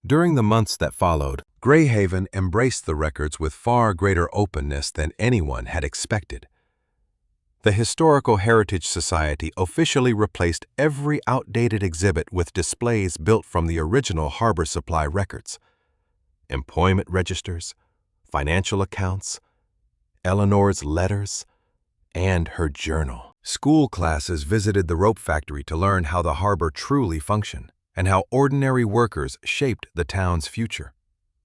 During the months that followed, Greyhaven embraced the records with far greater openness than anyone had expected. The Historical Heritage Society officially replaced every outdated exhibit with displays built from the original harbor supply records. Employment registers, financial accounts, Eleanor's letters, and her journal. School classes visited the rope factory to learn how the harbor truly functioned and how ordinary workers shaped the town's future.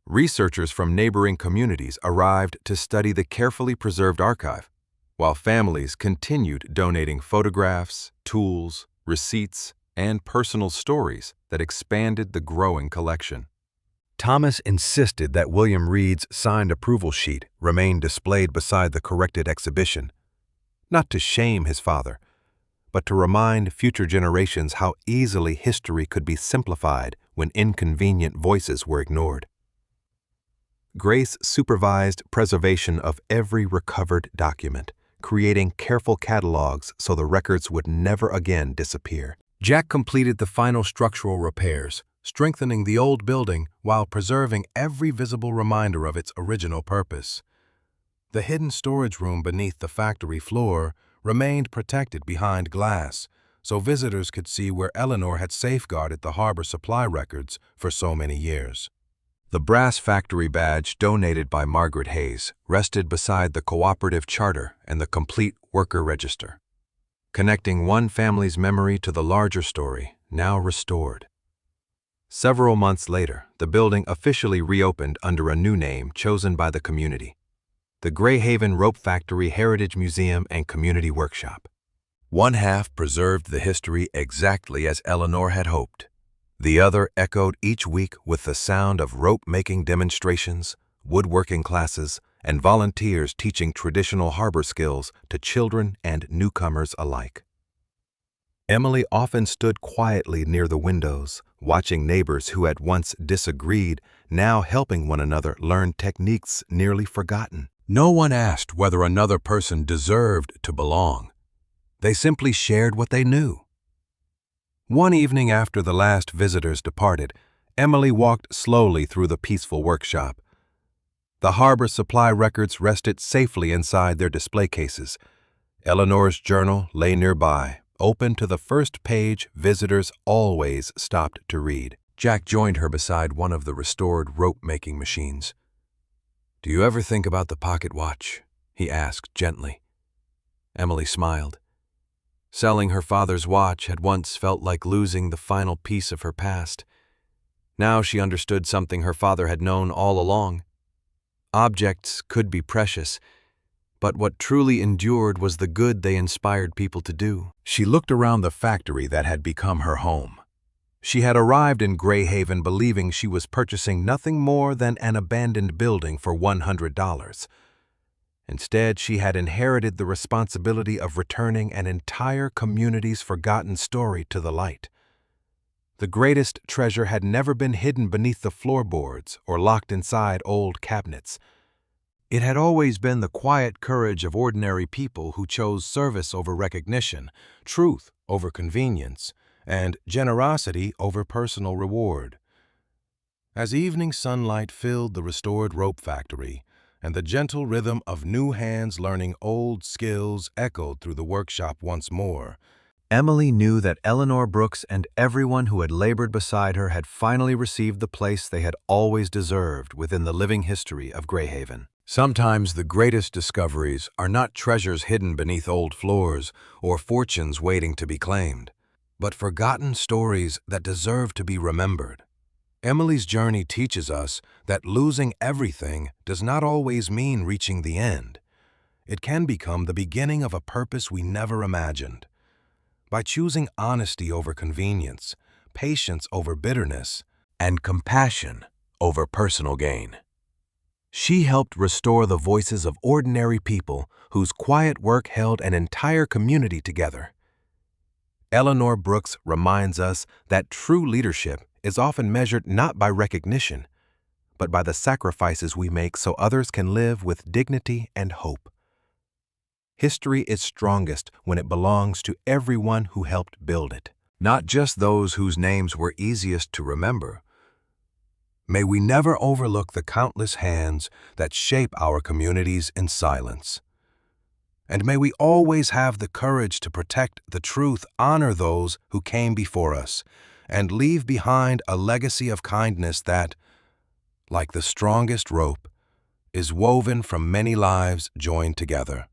Researchers from neighboring communities arrived to study the carefully preserved archive, while families continued donating photographs, tools, receipts, and personal stories that expanded the growing collection. Thomas insisted that William Reed's signed approval sheet remain displayed beside the corrected exhibition, not to shame his father, but to remind future generations how easily history could be simplified when inconvenient voices were ignored. Grace supervised preservation of every recovered document, creating careful catalogs so the records would never again disappear. Jack completed the final structural repairs, strengthening the old building while preserving every visible reminder of its original purpose. The hidden storage room beneath the factory floor remained protected behind glass, so visitors could see where Eleanor had safeguarded the harbor supply records for so many years. The brass factory badge donated by Margaret Hayes rested beside the cooperative charter and the complete worker register, connecting one family's memory to the larger story, now restored. Several months later, the building officially reopened under a new name chosen by the community, the Greyhaven Rope Factory Heritage Museum and Community Workshop. One half preserved the history exactly as Eleanor had hoped. The other echoed each week with the sound of rope-making demonstrations, woodworking classes, and volunteers teaching traditional harbor skills to children and newcomers alike. Emily often stood quietly near the windows, watching neighbors who had once disagreed, now helping one another learn techniques nearly forgotten. No one asked whether another person deserved to belong. They simply shared what they knew. One evening after the last visitors departed, Emily walked slowly through the peaceful workshop. The harbor supply records rested safely inside their display cases. Eleanor's journal lay nearby, open to the first page visitors always stopped to read. Jack joined her beside one of the restored rope-making machines. "Do you ever think about the pocket watch?" he asked gently. Emily smiled. Selling her father's watch had once felt like losing the final piece of her past. Now she understood something her father had known all along. Objects could be precious, but what truly endured was the good they inspired people to do. She looked around the factory that had become her home. She had arrived in Greyhaven believing she was purchasing nothing more than an abandoned building for $100. Instead, she had inherited the responsibility of returning an entire community's forgotten story to the light. The greatest treasure had never been hidden beneath the floorboards or locked inside old cabinets. It had always been the quiet courage of ordinary people who chose service over recognition, truth over convenience, and generosity over personal reward. As evening sunlight filled the restored rope factory, and the gentle rhythm of new hands learning old skills echoed through the workshop once more, Emily knew that Eleanor Brooks and everyone who had labored beside her had finally received the place they had always deserved within the living history of Greyhaven. Sometimes the greatest discoveries are not treasures hidden beneath old floors or fortunes waiting to be claimed, but forgotten stories that deserve to be remembered. Emily's journey teaches us that losing everything does not always mean reaching the end. It can become the beginning of a purpose we never imagined. By choosing honesty over convenience, patience over bitterness, and compassion over personal gain, she helped restore the voices of ordinary people whose quiet work held an entire community together. Eleanor Brooks reminds us that true leadership is often measured not by recognition, but by the sacrifices we make so others can live with dignity and hope. History is strongest when it belongs to everyone who helped build it, not just those whose names were easiest to remember. May we never overlook the countless hands that shape our communities in silence. And may we always have the courage to protect the truth, honor those who came before us, and leave behind a legacy of kindness that, like the strongest rope, is woven from many lives joined together.